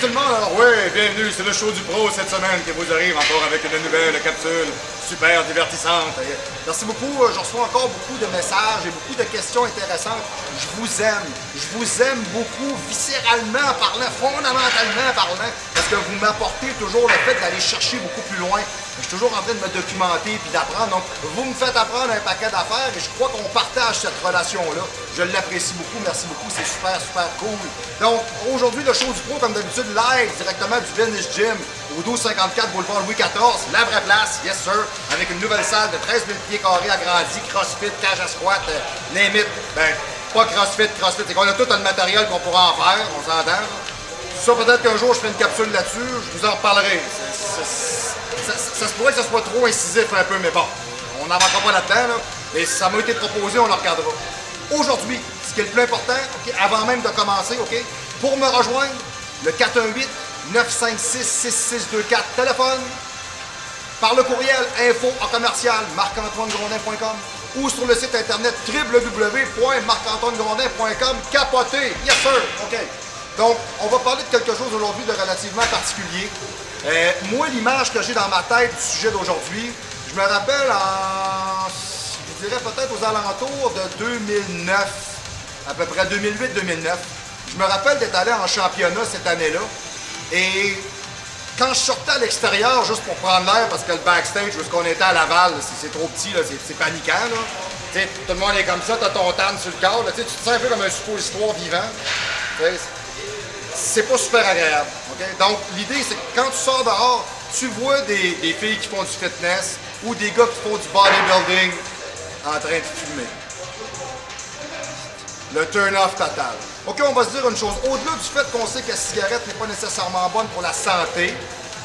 tout le monde, alors oui, bienvenue, c'est le show du pro cette semaine qui vous arrive encore avec une nouvelle capsule super divertissante. Et merci beaucoup, je reçois encore beaucoup de messages et beaucoup de questions intéressantes. Je vous aime beaucoup, viscéralement parlant, fondamentalement parlant, parce que vous m'apportez toujours le fait d'aller chercher beaucoup plus loin. Je suis toujours en train de me documenter puis d'apprendre. Donc, vous me faites apprendre un paquet d'affaires et je crois qu'on partage cette relation-là. Je l'apprécie beaucoup. Merci beaucoup. C'est super, super cool. Donc, aujourd'hui, le show du pro, comme d'habitude, live directement du Village Gym au 1254 boulevard Louis XIV. La vraie place, yes sir, avec une nouvelle salle de 13 000 pieds carrés agrandie, crossfit, cage à squat, name it. Ben, pas crossfit. C'est qu'on a tout le matériel qu'on pourra en faire, on s'entend. Ça, peut-être qu'un jour, je ferai une capsule là-dessus. Je vous en reparlerai. Ça se pourrait que ce soit trop incisif un peu, mais bon, on n'avancera pas là-dedans, là. Mais ça m'a été proposé, on le regardera. Aujourd'hui, ce qui est le plus important, okay, avant même de commencer, OK, pour me rejoindre, le 418-956-6624, téléphone, par le courriel info@marc-antoine-grondin.com ou sur le site internet www.marc-antoine-grondin.com. Capoté, yes sir, OK. Donc, on va parler de quelque chose aujourd'hui de relativement particulier. Moi, l'image que j'ai dans ma tête du sujet d'aujourd'hui, je me rappelle je dirais peut-être aux alentours de 2009, à peu près 2008-2009. Je me rappelle d'être allé en championnat cette année-là. Et quand je sortais à l'extérieur, juste pour prendre l'air, parce que le backstage, où qu'on était à Laval, c'est trop petit, c'est paniquant. Là. T'sais, tout le monde est comme ça, t'as ton tanne sur le corps, là, tu te sens un peu comme un suppositoire vivant. C'est pas super agréable. Okay? Donc, l'idée, c'est que quand tu sors dehors, tu vois des filles qui font du fitness ou des gars qui font du bodybuilding en train de fumer. Le turn-off total. OK, on va se dire une chose. Au-delà du fait qu'on sait que la cigarette n'est pas nécessairement bonne pour la santé,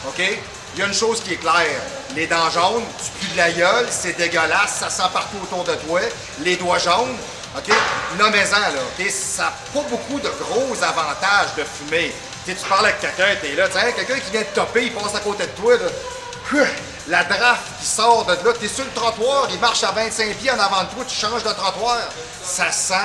OK, il y a une chose qui est claire. Les dents jaunes, tu pues de la gueule, c'est dégueulasse, ça sent partout autour de toi. Les doigts jaunes, OK? Nommez-en, là, OK? Ça n'a pas beaucoup de gros avantages de fumer. Tu parles avec quelqu'un, t'es là, quelqu'un qui vient te topper, il passe à côté de toi, là. La draft qui sort de là, t'es sur le trottoir, il marche à 25 pieds en avant de toi, tu changes de trottoir. Ça sent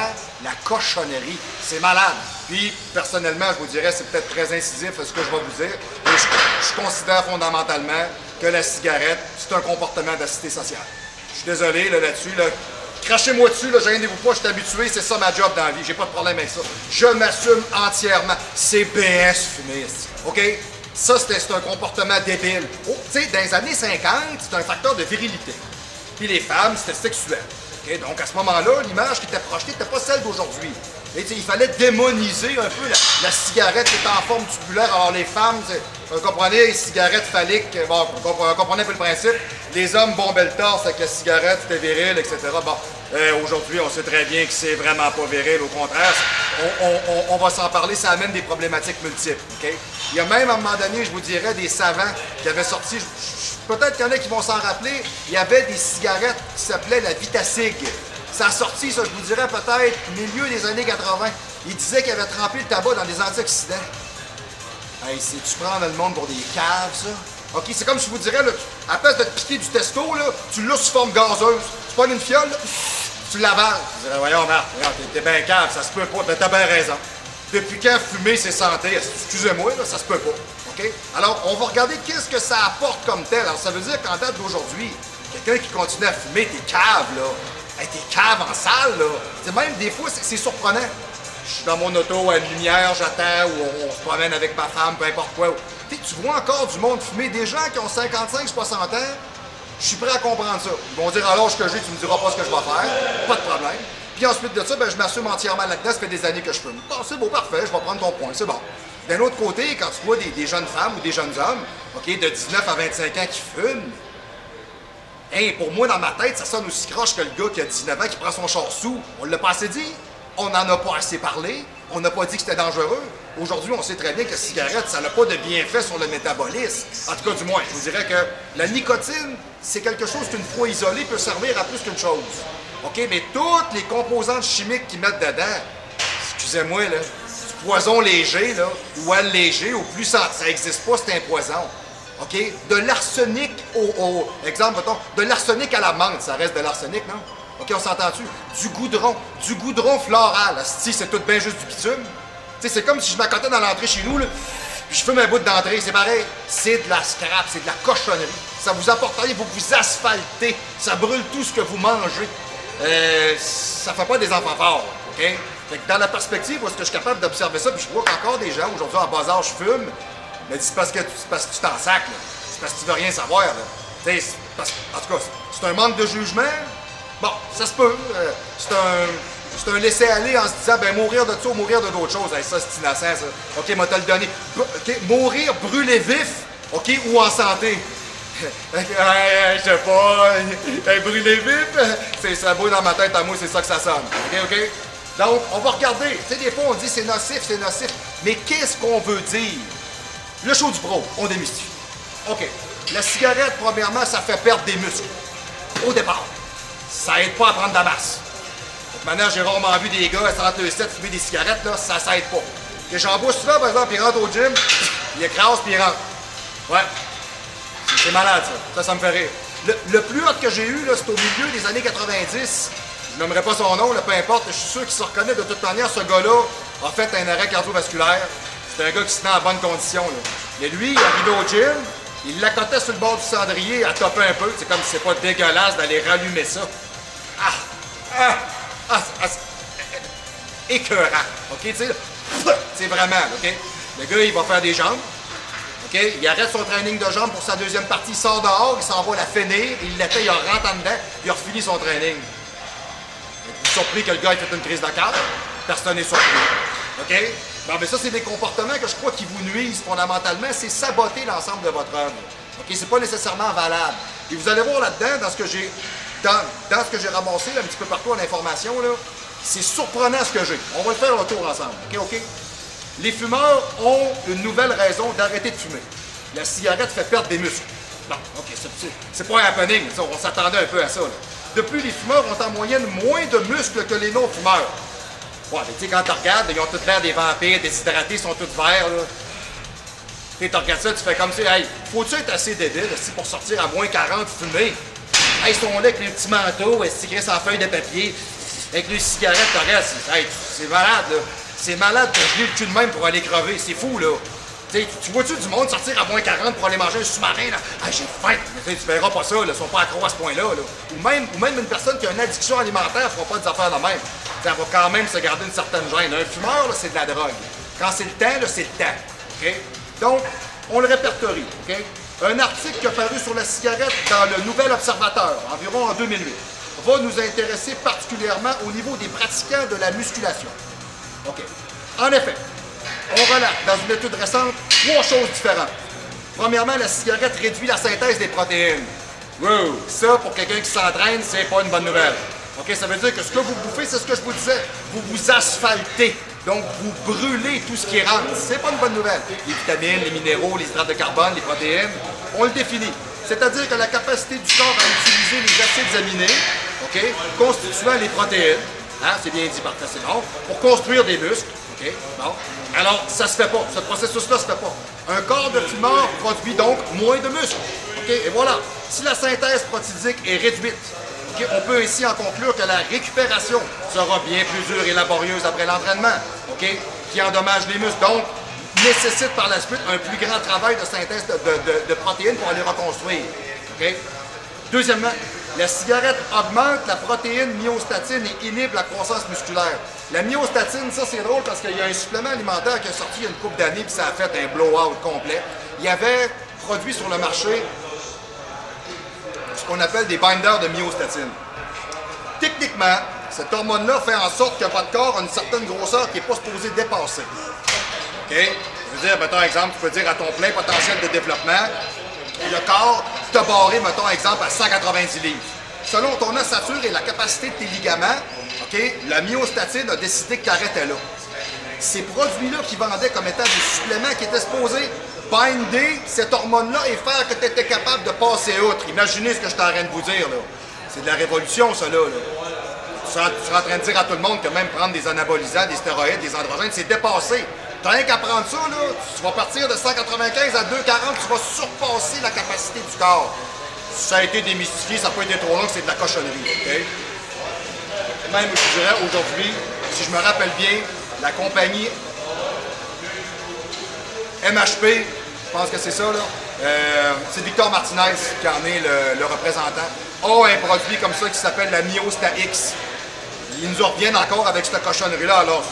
la cochonnerie. C'est malade. Puis, personnellement, je vous dirais, c'est peut-être très incisif ce que je vais vous dire, mais je considère fondamentalement que la cigarette, c'est un comportement d'assister sociale. Je suis désolé là-dessus, là. Crachez-moi dessus, là, gênez-vous pas, je suis habitué, c'est ça ma job dans la vie, j'ai pas de problème avec ça. Je m'assume entièrement. C'est BS fumer, OK? Ça, c'est un comportement débile. Oh, tu sais, dans les années 50, c'est un facteur de virilité. Puis les femmes, c'était sexuel. Okay? Donc, à ce moment-là, l'image qui était projetée n'était pas celle d'aujourd'hui. Il fallait démoniser un peu la cigarette qui était en forme tubulaire. Alors, les femmes, vous comprenez, les cigarettes phalliques, bon, vous comprenez un peu le principe. Les hommes bombaient le torse avec la cigarette, c'était viril, etc. Bon, aujourd'hui, on sait très bien que c'est vraiment pas viril. Au contraire, on va s'en parler, ça amène des problématiques multiples. Okay? Il y a même, à un moment donné, je vous dirais, des savants qui avaient sorti, peut-être qu'il y en a qui vont s'en rappeler, il y avait des cigarettes qui s'appelaient la Vitacig. Ça a sorti, ça, je vous dirais, peut-être milieu des années 80. Ils disaient qu'ils avaient trempé le tabac dans des antioxydants. Hey, c'est-tu prendre le monde pour des caves, ça? OK, c'est comme si je vous dirais, là, à la place de te piquer du testo, là, tu l'as sous forme gazeuse. Tu prends une fiole, là, tu l'avales. Je dirais, voyons, Marc, t'es bien cave, ça se peut pas. Ben, t'as bien raison. Depuis quand fumer, c'est santé? Excusez-moi, là, ça se peut pas. OK? Alors, on va regarder qu'est-ce que ça apporte comme tel. Alors, ça veut dire qu'en date d'aujourd'hui, quelqu'un qui continue à fumer, t'es cave, là. Hey, t'es cave en salle, là. T'sais, même des fois, c'est surprenant. Je suis dans mon auto à une lumière, j'attends, ou on se promène avec ma femme, peu importe quoi. Tu vois encore du monde fumer, des gens qui ont 55-60 ans, je suis prêt à comprendre ça. Ils vont dire à l'âge que j'ai, tu me diras pas ce que je vais faire, pas de problème. Puis ensuite de ça, ben, je m'assume entièrement là-dedans, ça fait des années que je fume. Bon, c'est beau, parfait, je vais prendre ton point, c'est bon. D'un autre côté, quand tu vois des jeunes femmes ou des jeunes hommes, OK, de 19 à 25 ans qui fument, hey, pour moi, dans ma tête, ça sonne aussi croche que le gars qui a 19 ans qui prend son char sous. On l'a pas assez dit. On n'en a pas assez parlé. On n'a pas dit que c'était dangereux. Aujourd'hui, on sait très bien que la cigarette, ça n'a pas de bienfait sur le métabolisme. En tout cas, du moins, je vous dirais que la nicotine, c'est quelque chose qu'une fois isolé peut servir à plus qu'une chose. OK? Mais toutes les composantes chimiques qu'ils mettent dedans, excusez-moi, là, du poison léger, là, ou allégé, ou plus ça n'existe pas, c'est un poison. OK? De l'arsenic exemple, mettons, de l'arsenic à la menthe, ça reste de l'arsenic, non? OK, on s'entend-tu? Du goudron floral. Si c'est tout bien juste du bitume. Tu sais, c'est comme si je m'accotais dans l'entrée chez nous, là. puis je fume un bout d'entrée, c'est pareil. C'est de la scrap, c'est de la cochonnerie. Ça vous apporte rien, vous vous asphaltez. Ça brûle tout ce que vous mangez. Ça fait pas des enfants forts, OK? Fait que dans la perspective, où est-ce que je suis capable d'observer ça, puis je vois qu'encore des gens, aujourd'hui, en bas âge, fument, mais c'est parce que tu t'en sacs, là. C'est parce que tu veux rien savoir, là. En tout cas, c'est un manque de jugement. Bon, ça se peut. C'est un laisser-aller en se disant, ben mourir de ça ou mourir de d'autres choses. Hey, ça, c'est innocent, ça. OK, moi, te le donné. OK, mourir brûlé vif, OK, ou en santé. Je sais pas, brûlé vif, c'est ça beau dans ma tête à moi, c'est ça que ça sonne. OK? Donc, on va regarder. Tu sais, des fois, on dit c'est nocif, mais qu'est-ce qu'on veut dire? Le show du pro, on démystifie. OK. La cigarette, premièrement, ça fait perdre des muscles. Au départ. Ça aide pas à prendre de la masse. Donc, maintenant, j'ai rarement vu des gars à 37 fumer des cigarettes, là, ça aide pas. Et j'en vois souvent, par exemple, ils rentrent au gym, ils écrasent puis ils rentrent. Ouais. C'est malade, ça. Ça me fait rire. Le plus hot que j'ai eu, là, c'est au milieu des années 90. Je n'aimerais pas son nom, là, peu importe. Je suis sûr qu'il se reconnaît de toute manière. Ce gars-là a fait un arrêt cardiovasculaire. C'est un gars qui se tenait en bonne condition. Là. Mais lui, il arrivait au gym, il l'accotait sur le bord du cendrier à topper un peu. C'est comme si c'est pas dégueulasse d'aller rallumer ça. Écœurant. OK, tu sais, c'est vraiment, OK? Le gars, il va faire des jambes. OK? Il arrête son training de jambes pour sa deuxième partie, il sort dehors, il s'en va la finir, il la fait, il rentre en dedans, il a refini son training. Vous êtes surpris que le gars ait fait une crise de cœur? Personne n'est surpris. OK? Bon, mais ça, c'est des comportements que je crois qui vous nuisent fondamentalement. C'est saboter l'ensemble de votre œuvre. OK? C'est pas nécessairement valable. Et vous allez voir là-dedans, dans ce que j'ai ramassé là, un petit peu partout en information, c'est surprenant ce que j'ai. On va le faire un tour ensemble. OK? Les fumeurs ont une nouvelle raison d'arrêter de fumer. La cigarette fait perdre des muscles. Bon, OK, c'est pas un happening, on s'attendait un peu à ça. Là. Depuis, les fumeurs ont en moyenne moins de muscles que les non-fumeurs. Ouais, mais tu sais, quand tu regardes, ils ont tous l'air des vampires, déshydratés, ils sont tous verts, là. Tu regardes ça, tu fais comme ça, hey, faut-tu être assez débile pour sortir à moins 40 fumer? Hey, ils sont là avec les petits manteaux, ils sans feuille de papier, avec les cigarettes, tu regardes, c'est malade, là. C'est malade de geler le cul de même pour aller crever, c'est fou, là. Tu vois-tu du monde sortir à moins 40 pour aller manger un sous-marin, là? Ah, j'ai faim! Mais tu verras pas ça, là, ils sont pas accros à ce point-là, là. Ou même une personne qui a une addiction alimentaire fera pas des affaires de même. Elle va quand même se garder une certaine gêne. Un fumeur, là, c'est de la drogue. Quand c'est le temps, là, c'est le temps. OK? Donc, on le répertorie. OK? Un article qui a paru sur la cigarette dans le Nouvel Observateur, environ en 2008, va nous intéresser particulièrement au niveau des pratiquants de la musculation. OK. En effet, on relate dans une étude récente 3 choses différentes. Premièrement, la cigarette réduit la synthèse des protéines. Wow! Ça, pour quelqu'un qui s'entraîne, c'est pas une bonne nouvelle. OK, ça veut dire que ce que vous bouffez, c'est ce que je vous disais. Vous vous asphaltez. Donc, vous brûlez tout ce qui rentre. C'est pas une bonne nouvelle. Les vitamines, les minéraux, les hydrates de carbone, les protéines, on le définit. C'est-à-dire que la capacité du corps à utiliser les acides aminés, OK, constituant les protéines, hein, c'est bien dit, parfait, c'est bon, pour construire des muscles. OK, bon. Alors, ça se fait pas. Ce processus-là se fait pas. Un corps de fumeur produit donc moins de muscles. OK, et voilà. Si la synthèse protidique est réduite, okay, on peut ici en conclure que la récupération sera bien plus dure et laborieuse après l'entraînement, okay, qui endommage les muscles. Donc, nécessite par la suite un plus grand travail de synthèse de protéines pour aller reconstruire. Okay? Deuxièmement, la cigarette augmente la protéine myostatine et inhibe la croissance musculaire. La myostatine, ça c'est drôle parce qu'il y a un supplément alimentaire qui est sorti il y a une couple d'années puis ça a fait un blow-out complet. Il y avait produit sur le marché ce qu'on appelle des binders de myostatine. Techniquement, cette hormone-là fait en sorte que votre corps a une certaine grosseur qui n'est pas supposée dépasser. OK? Je veux dire, mettons exemple, tu peux dire à ton plein potentiel de développement, le corps t'a barré, mettons exemple, à 190 livres. Selon ton ossature et la capacité de tes ligaments, OK, la myostatine a décidé que tu arrêtais là. Ces produits-là qui vendaient comme étant des suppléments qui étaient supposés binder cette hormone-là et faire que tu étais capable de passer outre. Imaginez ce que je suis en train de vous dire, là. C'est de la révolution, ça, là. Tu seras en train de dire à tout le monde que même prendre des anabolisants, des stéroïdes, des androgènes, c'est dépassé. Tu n'as rien qu'à prendre ça, là. Tu vas partir de 195 à 240, tu vas surpasser la capacité du corps. Si ça a été démystifié, ça n'a pas été trop long, c'est de la cochonnerie, OK? Même, je dirais, aujourd'hui, si je me rappelle bien, la compagnie MHP, je pense que c'est ça, là. C'est Victor Martinez qui en est le représentant. A un produit comme ça qui s'appelle la Myosta X. Ils nous reviennent encore avec cette cochonnerie-là. Alors,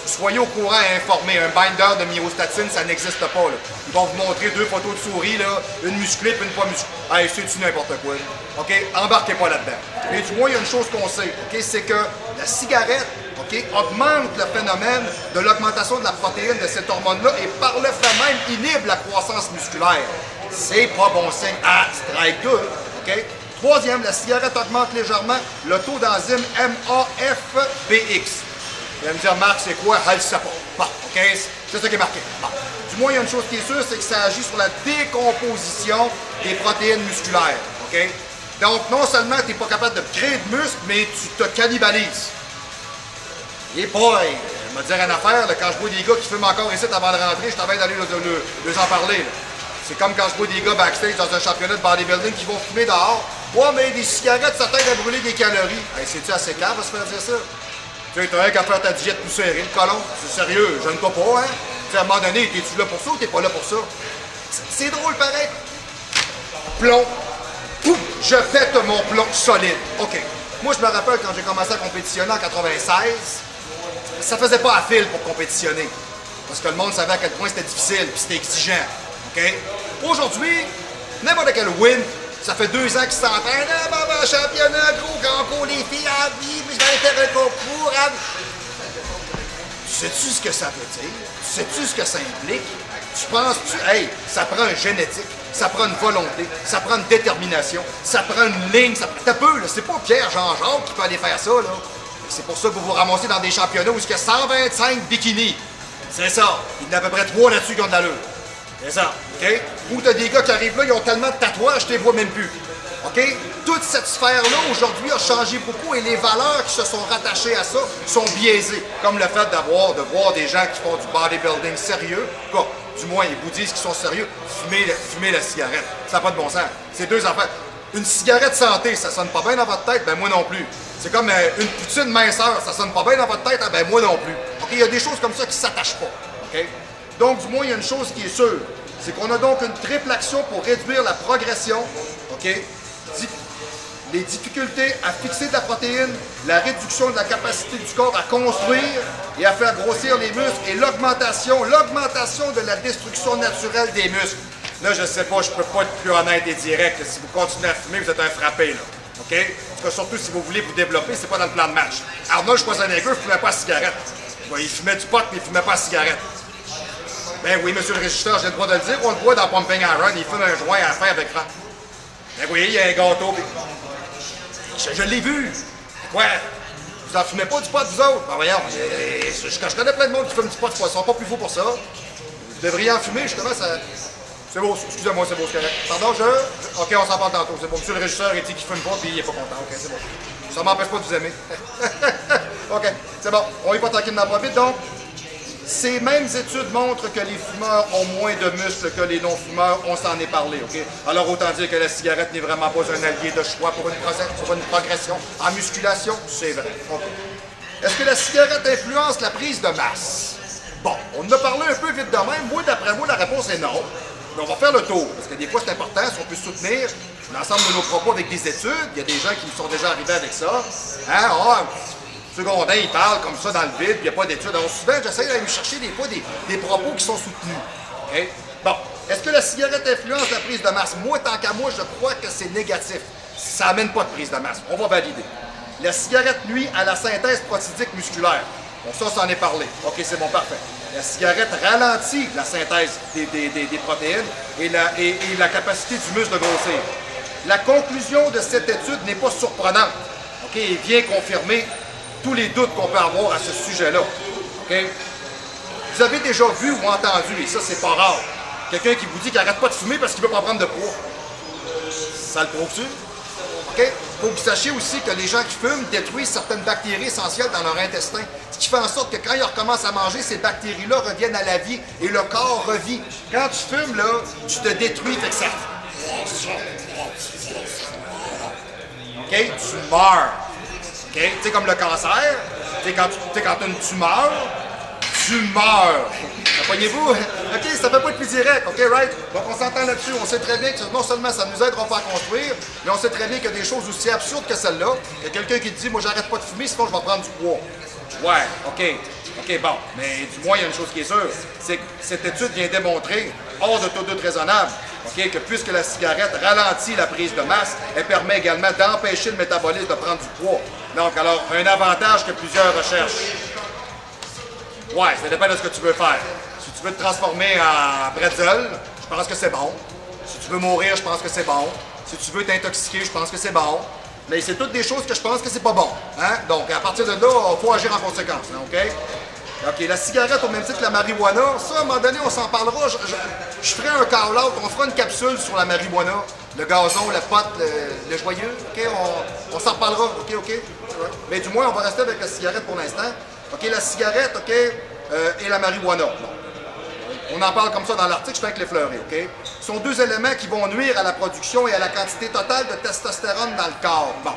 soyez au courant et informés. Un binder de myostatine, ça n'existe pas. Là. Ils vont vous montrer 2 photos de souris, là, une musclée et une pas musclée. Hey, c'est-tu n'importe quoi? OK? Embarquez pas là-dedans. Mais du moins, il y a une chose qu'on sait, OK? C'est que la cigarette, OK, augmente le phénomène de l'augmentation de la protéine de cette hormone-là et par le fait même inhibe la croissance musculaire. C'est pas bon signe à strike 2, OK? Troisième, la cigarette augmente légèrement le taux d'enzyme MAFBX. Vous allez me dire, Marc, c'est quoi? Elle ne sait pas. Bon, OK? C'est ça qui est marqué. Bon. Du moins, il y a une chose qui est sûre, c'est que ça agit sur la décomposition des protéines musculaires. OK? Donc, non seulement tu n'es pas capable de créer de muscles, mais tu te cannibalises. Et boy, je vais te dire une affaire, là, quand je vois des gars qui fument encore ici avant de rentrer, je t'avais d'aller leur en parler. C'est comme quand je vois des gars backstage dans un championnat de bodybuilding qui vont fumer dehors. Ouais, mais des cigarettes, ça t'aide à brûler des calories. Hey, c'est-tu assez clair à se faire dire ça? Tu sais, t'as rien qu'à faire ta diète plus serrée, le colon. C'est sérieux, je ne pas, hein? Tu sais, à un moment donné, t'es-tu là pour ça ou t'es pas là pour ça? C'est drôle pareil. Plomb. Pouf! Je pète mon plomb solide. OK. Moi, je me rappelle quand j'ai commencé à compétitionner en 96, ça faisait pas à fil pour compétitionner. Parce que le monde savait à quel point c'était difficile puis c'était exigeant. OK? Aujourd'hui, n'importe quel win, ça fait 2 ans qu'ils s'entraînent. Ah, maman, championnat, gros, concours, les filles, à vie, puis je vais aller faire un concours. Sais-tu ce que ça veut dire? Sais-tu ce que ça implique? Tu penses-tu, hey, ça prend une génétique, ça prend une volonté, ça prend une détermination, ça prend une ligne, ça prend... T'as peu, là, c'est pas Pierre Jean-Jacques qui peut aller faire ça, là. C'est pour ça que vous vous ramassez dans des championnats où il y a 125 bikinis. C'est ça. Il y en a à peu près 3 là-dessus qui ont de l'allure. C'est ça, OK? Ou t'as des gars qui arrivent là, ils ont tellement de tatouages, je les vois même plus. OK? Toute cette sphère-là, aujourd'hui, a changé beaucoup et les valeurs qui se sont rattachées à ça sont biaisées. Comme le fait de voir des gens qui font du bodybuilding sérieux. Quoi? Du moins, ils vous disent qu'ils sont sérieux. Fumez la cigarette. Ça n'a pas de bon sens. C'est 2 affaires. Une cigarette santé, ça sonne pas bien dans votre tête? Ben moi non plus. C'est comme une poutine minceur, ça sonne pas bien dans votre tête? Ben moi non plus. OK? Il y a des choses comme ça qui ne s'attachent pas. OK? Donc, du moins, il y a une chose qui est sûre, c'est qu'on a donc une triple action pour réduire la progression, OK? Les difficultés à fixer de la protéine, la réduction de la capacité du corps à construire et à faire grossir les muscles et l'augmentation de la destruction naturelle des muscles. Là, je sais pas, je peux pas être plus honnête et direct. Si vous continuez à fumer, vous êtes un frappé, là. OK? En tout cas, surtout si vous voulez vous développer, c'est pas dans le plan de match. Arnold Schwarzenegger ne fumait pas de cigarette. Ouais, il fumait du pot, mais il fumait pas de cigarette. Ben oui, monsieur le régisseur, j'ai le droit de le dire, on le voit dans Pumping Iron, il fume un joint à faire avec Franck. Ben oui, il y a un gâteau. Je l'ai vu. Quoi? Vous en fumez pas du pot, vous autres? Ben voyons, je connais plein de monde qui fume du pot, ils sont pas plus faux pour ça. Vous devriez en fumer, justement, ça... C'est beau, excusez-moi, c'est beau, c'est correct. Pardon, OK, on s'en parle tantôt, c'est bon. Monsieur le régisseur, il dit qu'il fume pas, puis il est pas content. OK, c'est bon. Ça m'empêche pas de vous aimer. OK, c'est bon. On y va tranquillement pas vite, donc... Ces mêmes études montrent que les fumeurs ont moins de muscles que les non-fumeurs, on s'en est parlé, OK? Alors autant dire que la cigarette n'est vraiment pas un allié de choix pour une progression en musculation, c'est vrai. OK. Est-ce que la cigarette influence la prise de masse? Bon, on en a parlé un peu vite de même. Moi, d'après moi, la réponse est non. Mais on va faire le tour, parce que des fois, c'est important, si on peut soutenir l'ensemble de nos propos avec des études. Il y a des gens qui sont déjà arrivés avec ça. Hein? Secondaire, il parle comme ça dans le vide, puis il n'y a pas d'études. Alors souvent, j'essaie d'aller chercher des fois des propos qui sont soutenus. Okay? Bon, est-ce que la cigarette influence la prise de masse? Moi, tant qu'à moi, je crois que c'est négatif. Ça n'amène pas de prise de masse. On va valider. La cigarette nuit à la synthèse protidique musculaire. Bon, ça, on s'en est parlé. OK, c'est bon, parfait. La cigarette ralentit la synthèse des protéines et la capacité du muscle de grossir. La conclusion de cette étude n'est pas surprenante. OK, et vient confirmer tous les doutes qu'on peut avoir à ce sujet-là. Okay? Vous avez déjà vu ou entendu, et ça, c'est pas rare, quelqu'un qui vous dit qu'il n'arrête pas de fumer parce qu'il ne veut pas prendre de poids. Ça le prouve-tu? Okay? Il faut que vous sachiez aussi que les gens qui fument détruisent certaines bactéries essentielles dans leur intestin, ce qui fait en sorte que quand ils recommencent à manger, ces bactéries-là reviennent à la vie et le corps revit. Quand tu fumes, là, tu te détruis, fait que ça... OK? Tu meurs. Okay? Tu sais, comme le cancer, quand tu as une tumeur, d'humeur. Comprenez-vous? OK, ça peut pas être plus direct, OK, right? Donc, on s'entend là-dessus. On sait très bien que non seulement ça nous aidera pas à construire, mais on sait très bien qu'il y a des choses aussi absurdes que celle-là. Il y a quelqu'un qui te dit, moi, j'arrête pas de fumer, sinon je vais prendre du poids. Ouais, OK. OK, bon. Mais du moins, il y a une chose qui est sûre, c'est que cette étude vient démontrer, hors de tout doute raisonnable, OK, que puisque la cigarette ralentit la prise de masse, elle permet également d'empêcher le métabolisme de prendre du poids. Donc, alors, un avantage que plusieurs recherchent. Ouais, ça dépend de ce que tu veux faire. Si tu veux te transformer en bretzel, je pense que c'est bon. Si tu veux mourir, je pense que c'est bon. Si tu veux t'intoxiquer, je pense que c'est bon. Mais c'est toutes des choses que je pense que c'est pas bon. Hein? Donc, à partir de là, il faut agir en conséquence. Hein, OK? OK, la cigarette, au même titre que la marijuana, ça, à un moment donné, on s'en parlera. Je ferai un call-out, on fera une capsule sur la marijuana, le gazon, le pot, le joyeux. OK? On s'en reparlera. OK, OK? Ouais. Mais du moins, on va rester avec la cigarette pour l'instant. OK, la cigarette, OK, et la marijuana. Bon. On en parle comme ça dans l'article, je fais avec l'effleurer, OK? Ce sont deux éléments qui vont nuire à la production et à la quantité totale de testostérone dans le corps. Bon,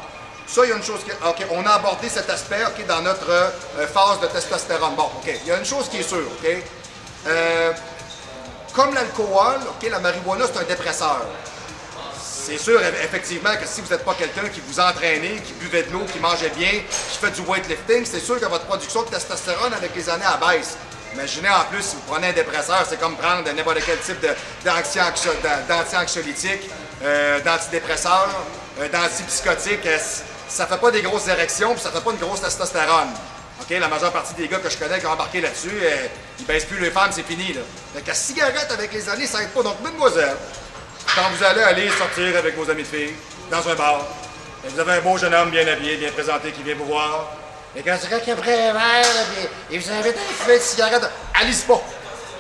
ça, il y a une chose qui... OK, on a abordé cet aspect, OK, dans notre phase de testostérone. Bon, OK, il y a une chose qui est sûre, OK? Comme l'alcool, OK, la marijuana, c'est un dépresseur. C'est sûr, effectivement, que si vous n'êtes pas quelqu'un qui vous entraînez, qui buvait de l'eau, qui mangeait bien, qui fait du weightlifting, c'est sûr que votre production de testostérone avec les années abaisse. Imaginez en plus, si vous prenez un dépresseur, c'est comme prendre n'importe quel type d'anti-anxiolytique, d'antidépresseur, d'antipsychotique. Ça ne fait pas des grosses érections, puis ça ne fait pas une grosse testostérone. OK? La majeure partie des gars que je connais qui ont embarqué là-dessus, ils ne baissent plus les femmes, c'est fini. Là. Donc la cigarette avec les années, ça n'aide pas. Donc, mademoiselle, quand vous allez aller sortir avec vos amis de filles, dans un bar, et vous avez un beau jeune homme bien habillé, bien présenté, qui vient vous voir, et quand c'est qu'il a pris un verre, et vous invite à fumer une cigarette, allez-y pas.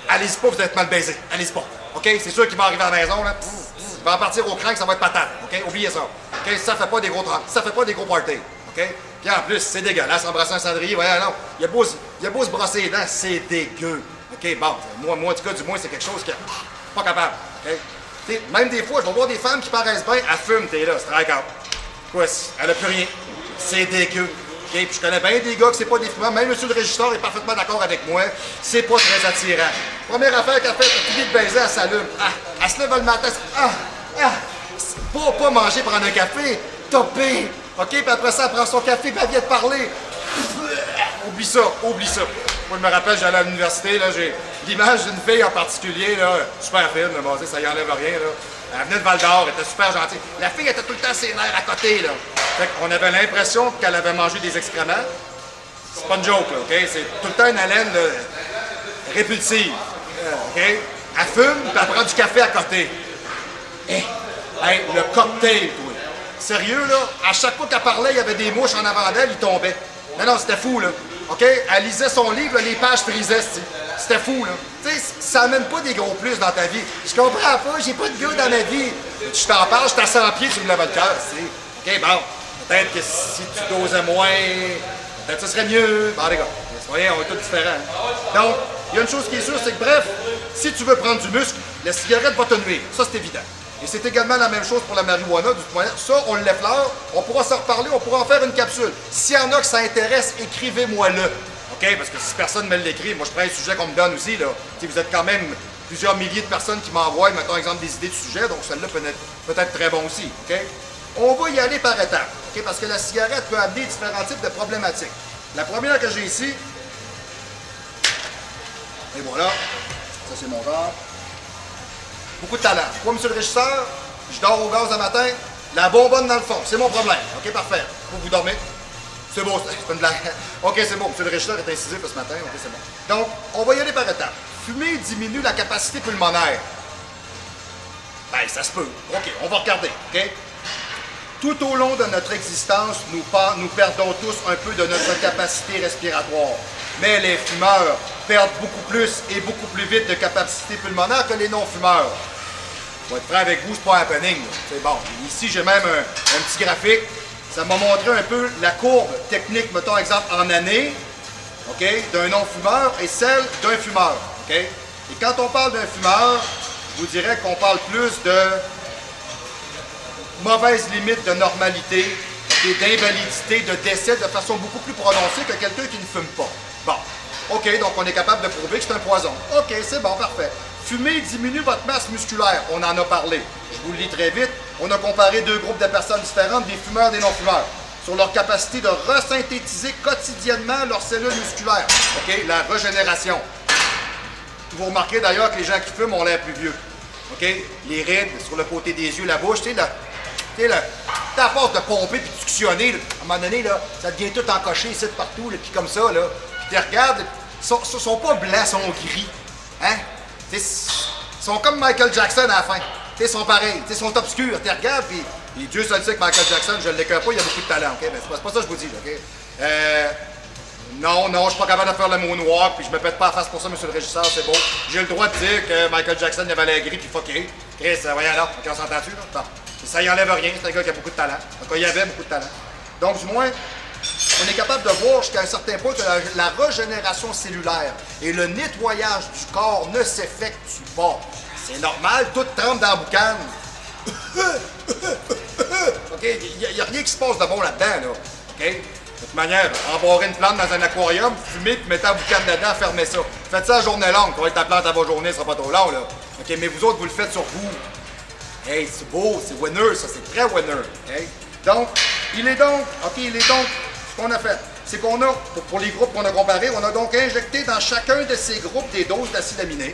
Allez-y pas, vous êtes mal baisé. Allez-y pas. OK? C'est sûr qu'il va arriver à la maison, là. Il va en partir au crank, ça va être patate. OK? Oubliez ça. OK? Ça fait pas des gros ça fait pas des gros parties. OK? Puis en plus, c'est dégueulasse, embrasser un cendrier. Voyons, non. Il a beau se brosser les dents, c'est dégueu. OK? Bon, moi, en tout cas, du moins, c'est quelque chose que. Pas capable. OK? T'sais, même des fois, je vais voir des femmes qui paraissent bien, elles fument, t'es là, strike out. Quoi, elle a plus rien. C'est dégueu. Okay? Puis je connais bien des gars que c'est pas des fumeurs. Même M. le régisseur est parfaitement d'accord avec moi. C'est pas très attirant. Première affaire qu'elle fait, elle finit de baiser, elle s'allume. Elle se lève le matin. Pas manger, prendre un café. Topper. OK? Puis après ça, elle prend son café, puis elle vient de parler. Oublie ça, oublie ça. Moi, je me rappelle, j'allais à l'université, là, j'ai l'image d'une fille en particulier, là, super fine, là, bon, ça y enlève rien, là. Elle venait de Val-d'Or, elle était super gentille. La fille était tout le temps ses nerfs à côté, là. Fait qu'on avait l'impression qu'elle avait mangé des excréments. C'est pas une joke, là, OK? C'est tout le temps une haleine, là, répulsive. OK? Elle fume, puis elle prend du café à côté. Hey, le cocktail, toi. Sérieux, là, à chaque fois qu'elle parlait, il y avait des mouches en avant d'elle, ils tombaient. Non, c'était fou, là. OK? Elle lisait son livre, là, les pages frisaient, c'était fou, là. Tu sais, ça amène pas des gros plus dans ta vie. Je comprends pas, j'ai pas de gars dans ma vie. Je t'en parle, je suis à 100 pieds, tu me lèves le cœur, tu sais. OK, bon. Peut-être que si tu dosais moins, peut-être que ce serait mieux. Bon, les gars, voyez, on est tous différents. Donc, il y a une chose qui est sûre, c'est que, bref, si tu veux prendre du muscle, la cigarette va te nuire. Ça, c'est évident. Et c'est également la même chose pour la marijuana. Ça, on l'effleure, on pourra s'en reparler, on pourra en faire une capsule. S'il y en a que ça intéresse, écrivez-moi-le. OK? Parce que si personne ne me l'écrit, moi, je prends un sujet qu'on me donne aussi, là. T'sais, vous êtes quand même plusieurs milliers de personnes qui m'envoient, mettons, exemple, des idées de sujets, donc celle-là peut être très bon aussi. OK? On va y aller par étapes, OK? Parce que la cigarette peut amener différents types de problématiques. La première que j'ai ici, et voilà, ça c'est mon genre. Beaucoup de talent. Moi, monsieur le régisseur, je dors au gaz le matin, la bonbonne dans le fond, c'est mon problème. OK, parfait. Vous dormez. C'est beau, c'est une blague. OK, c'est bon. Monsieur le régisseur est incisif ce matin. OK, c'est bon. Donc, on va y aller par étapes. Fumer diminue la capacité pulmonaire. Ben, ça se peut. OK, on va regarder. OK? Tout au long de notre existence, nous perdons tous un peu de notre capacité respiratoire. Mais les fumeurs perdent beaucoup plus et beaucoup plus vite de capacité pulmonaire que les non-fumeurs. Pour être franc avec vous, c'est pas un happening. C'est bon. Ici, j'ai même un petit graphique. Ça m'a montré un peu la courbe technique, mettons exemple en année, OK, d'un non-fumeur et celle d'un fumeur. OK? Et quand on parle d'un fumeur, je vous dirais qu'on parle plus de mauvaise limite de normalité et d'invalidité, de décès de façon beaucoup plus prononcée que quelqu'un qui ne fume pas. Bon, OK, donc on est capable de prouver que c'est un poison. OK, c'est bon, parfait. Fumer diminue votre masse musculaire. On en a parlé. Je vous le lis très vite. On a comparé deux groupes de personnes différentes, des fumeurs et des non-fumeurs, sur leur capacité de resynthétiser quotidiennement leurs cellules musculaires. OK, la régénération. Vous remarquez d'ailleurs que les gens qui fument ont l'air plus vieux. OK, les rides sur le côté des yeux, la bouche, tu sais, à force de pomper puis de suctionner, à un moment donné, là, ça devient tout encoché ici de partout, là, puis comme ça, là. Puis tu regardes, ils sont pas blancs, ils sont gris. Hein? Ils sont comme Michael Jackson à la fin. Ils sont pareils, ils sont obscurs. Tu regardes, puis Dieu seul sait que Michael Jackson, je ne l'écœure pas, il a beaucoup de talent. OK? Mais c'est pas ça que je vous dis. OK? Non, je suis pas capable de faire le moonwalk, puis je me pète pas la face pour ça, monsieur le régisseur, c'est beau. J'ai le droit de dire que Michael Jackson, il avait l'air gris, puis fucké. Chris, voyons là, OK, on s'entend-tu, là? Bon. Ça y enlève rien, c'est un gars qui a beaucoup de talent. En tout cas, il avait beaucoup de talent. Donc, du moins, on est capable de voir jusqu'à un certain point que la régénération cellulaire et le nettoyage du corps ne s'effectuent pas. C'est normal, tout trempe dans la boucane. OK? Il n'y a rien qui se passe de bon là-dedans, là. OK? De toute manière, embarrer une plante dans un aquarium, fumer, puis mettre la boucane dedans, fermez ça. Faites ça à journée longue. Tu vas être ta plante à vos journées, ce sera pas trop long, là. OK? Mais vous autres, vous le faites sur vous. Hey, c'est beau, c'est winner, ça, c'est très winner. Okay? Donc, ce qu'on a fait, c'est qu'on a, pour les groupes qu'on a comparés, on a donc injecté dans chacun de ces groupes des doses d'acides aminés.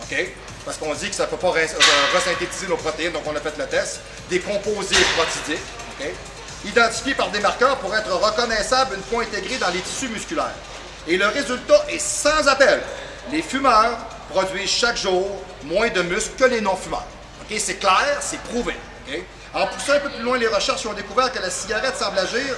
OK? Parce qu'on dit que ça ne peut pas resynthétiser nos protéines, donc on a fait le test. Des composés protidiques, OK? Identifiés par des marqueurs pour être reconnaissables une fois intégrés dans les tissus musculaires. Et le résultat est sans appel. Les fumeurs produisent chaque jour moins de muscles que les non-fumeurs. OK? C'est clair, c'est prouvé. OK? En poussant un peu plus loin les recherches, ils ont découvert que la cigarette semble agir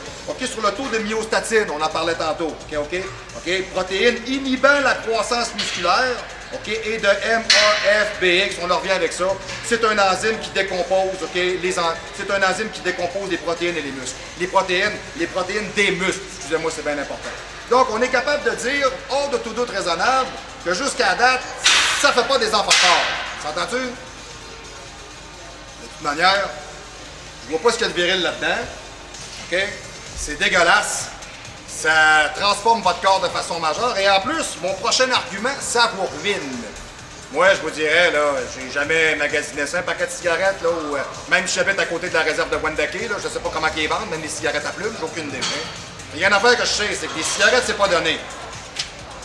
sur le taux de myostatine, on en parlait tantôt. OK? Protéines inhibant la croissance musculaire. OK? Et de MAFBX, on en revient avec ça. C'est un enzyme qui décompose, c'est un enzyme qui décompose les protéines et les muscles. Les protéines des muscles, excusez-moi, c'est bien important. Donc, on est capable de dire, hors de tout doute raisonnable, que jusqu'à date, ça ne fait pas des enfants forts. S'entends-tu? De toute manière, je vois pas ce qu'il y a de viril là-dedans. OK? C'est dégueulasse. Ça transforme votre corps de façon majeure. Et en plus, mon prochain argument, ça vous ruine. Moi, je vous dirais, là, j'ai jamais magasiné ça, un paquet de cigarettes, là, ou même si j'habite à côté de la réserve de Wendake, là, je sais pas comment ils les vendent, même les cigarettes à plumes, j'ai aucune idée. Il y a une affaire que je sais, c'est que les cigarettes, c'est pas donné.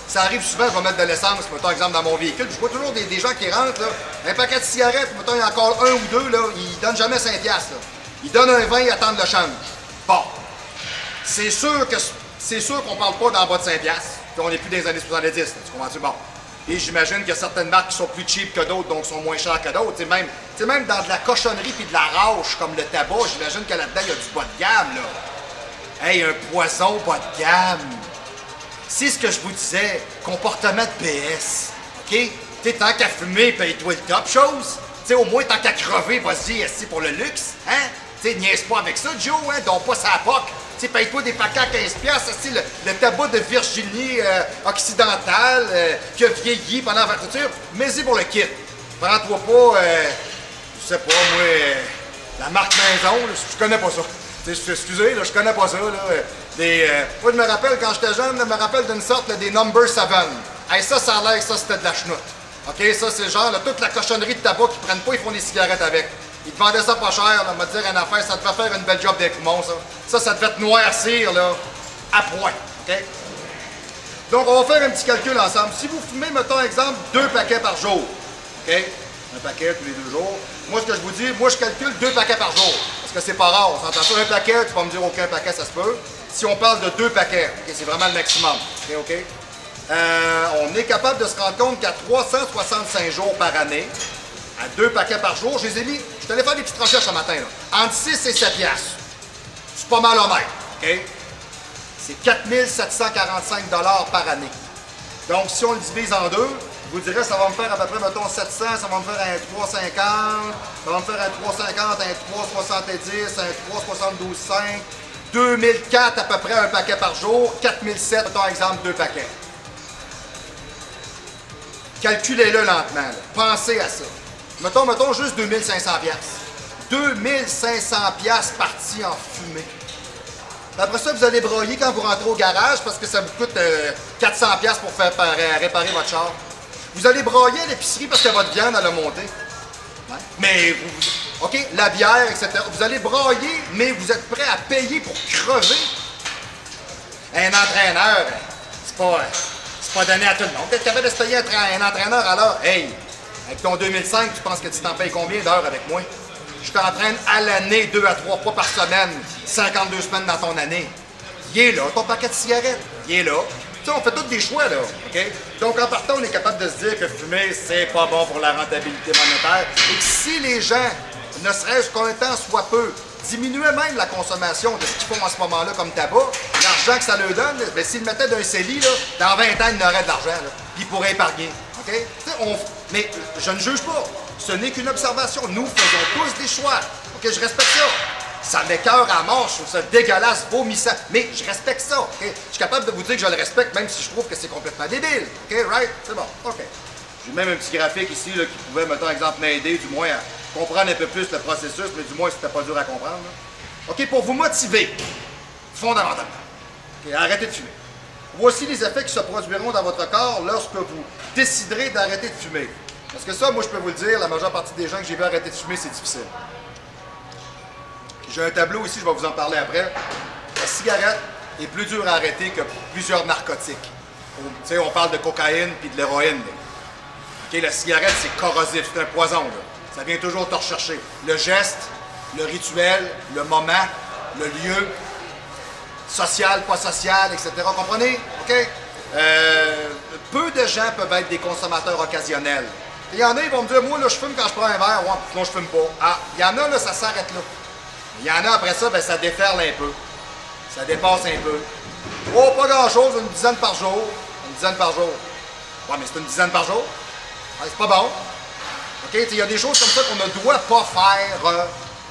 Ça arrive souvent, je vais mettre de l'essence, mettons exemple dans mon véhicule, puis je vois toujours des gens qui rentrent, là, un paquet de cigarettes, mettons, il y a encore un ou deux, là, ils donnent jamais 5$, là. Ils donnent un 20, ils attendent le change. Bon. C'est sûr qu'on parle pas d'en bas de 5$, puis on n'est plus dans les années 70, là, tu comprends-tu? Bon. Et j'imagine qu'il y a certaines marques qui sont plus cheap que d'autres, donc sont moins chères que d'autres. Même dans de la cochonnerie puis de la rauche, comme le tabac, j'imagine que là-dedans, il y a du bas de gamme, là. Hey, un poison bas de gamme. C'est ce que je vous disais, comportement de PS. OK? T'sais, tant qu'à fumer, paye-toi le top chose. T'sais, au moins, tant qu'à crever, vas-y, esti pour le luxe. Hein? T'sais, niaise pas avec ça, Joe, hein? Donc pas sa poque. T'sais, paye-toi des paquets à 15$, le tabac de Virginie occidentale qui a vieilli pendant la facture, mais-y pour le kit. Prends-toi pas, je sais pas, moi, la marque maison, là, je connais pas ça. Excusez, là, je connais pas ça. Là, moi, je me rappelle, quand j'étais jeune, je me rappelle d'une sorte là, des Number 7. Hey, ça a l'air que ça, c'était de la chenoute. OK, ça, c'est genre, là, toute la cochonnerie de tabac qu'ils prennent pas, ils font des cigarettes avec. Ils te vendaient ça pas cher, là, me dire une affaire, ça devait faire une belle job des poumons, ça. Ça devait te noircir, là, à point. OK? Donc, on va faire un petit calcul ensemble. Si vous fumez, mettons, exemple, 2 paquets par jour, OK? Un paquet tous les 2 jours. Moi, ce que je vous dis, moi, je calcule 2 paquets par jour. Parce que c'est pas rare. On s'entend sur un paquet, tu vas me dire aucun paquet, ça se peut. Si on parle de 2 paquets, OK, c'est vraiment le maximum. OK? On est capable de se rendre compte qu'à 365 jours par année, à 2 paquets par jour, je les ai mis, je suis allé faire des petites recherches ce matin, là, entre 6 et 7$. C'est pas mal honnête, OK? C'est 4 745$ par année. Donc, si on le divise en deux, je vous dirais, ça va me faire à peu près, mettons, 700, ça va me faire un 3,50, ça va me faire un 3,50, un 3,70, un 3,72,5, 2004 à peu près un paquet par jour, 4007, mettons, exemple, 2 paquets. Calculez-le lentement, là. Pensez à ça. Mettons juste 2500$. 2500$ partis en fumée. Après ça, vous allez broyer quand vous rentrez au garage parce que ça vous coûte 400$ pour faire réparer votre char. Vous allez broyer à l'épicerie parce que votre viande, elle a monté. Ouais. Mais, OK, la bière, etc. Vous allez broyer, mais vous êtes prêt à payer pour crever. Un entraîneur, c'est pas donné à tout le monde. Peut-être capable de se payer un entraîneur à l'heure. Hey, avec ton 2005, tu penses que tu t'en payes combien d'heures avec moi? Je t'entraîne à l'année, 2 à 3 fois par semaine, 52 semaines dans ton année. Il est là, ton paquet de cigarettes, il est là. Tu sais, on fait tous des choix, là, OK? Donc, en partant, on est capable de se dire que fumer, c'est pas bon pour la rentabilité monétaire. Et que si les gens, ne serait-ce qu'un temps soit peu, diminuaient même la consommation de ce qu'ils font en ce moment-là comme tabac, l'argent que ça leur donne, bien, s'ils le mettaient d'un CELI, là, dans 20 ans, ils auraient de l'argent, là, puis ils pourraient épargner, OK? Mais je ne juge pas. Ce n'est qu'une observation. Nous faisons tous des choix. OK, je respecte ça. Ça m'écoeure à mort, je trouve ça dégueulasse, vomissant. Mais je respecte ça. OK? Je suis capable de vous dire que je le respecte, même si je trouve que c'est complètement débile. OK, right? C'est bon. OK. J'ai même un petit graphique ici là, qui pouvait, mettons, exemple, m'aider, du moins, à comprendre un peu plus le processus, mais du moins, c'était pas dur à comprendre. Là. OK, pour vous motiver, fondamentalement, OK, arrêtez de fumer. Voici les effets qui se produiront dans votre corps lorsque vous déciderez d'arrêter de fumer. Parce que ça, moi, je peux vous le dire, la majeure partie des gens que j'ai vu arrêter de fumer, c'est difficile. J'ai un tableau ici, je vais vous en parler après. La cigarette est plus dure à arrêter que plusieurs narcotiques. Tu sais, on parle de cocaïne puis de l'héroïne. OK, la cigarette, c'est corrosif, c'est un poison. Là. Ça vient toujours te rechercher. Le geste, le rituel, le moment, le lieu, social, pas social, etc. Comprenez? OK? Peu de gens peuvent être des consommateurs occasionnels. Il y en a, ils vont me dire, moi, là, je fume quand je prends un verre, ouais, sinon je fume pas. Ah, il y en a, là, ça s'arrête là. Il y en a, après ça, ben, ça déferle un peu. Ça dépasse un peu. Oh, pas grand-chose, une dizaine par jour. Une dizaine par jour. Ouais, mais c'est une dizaine par jour. Ouais, c'est pas bon. OK? Il y a des choses comme ça qu'on ne doit pas faire.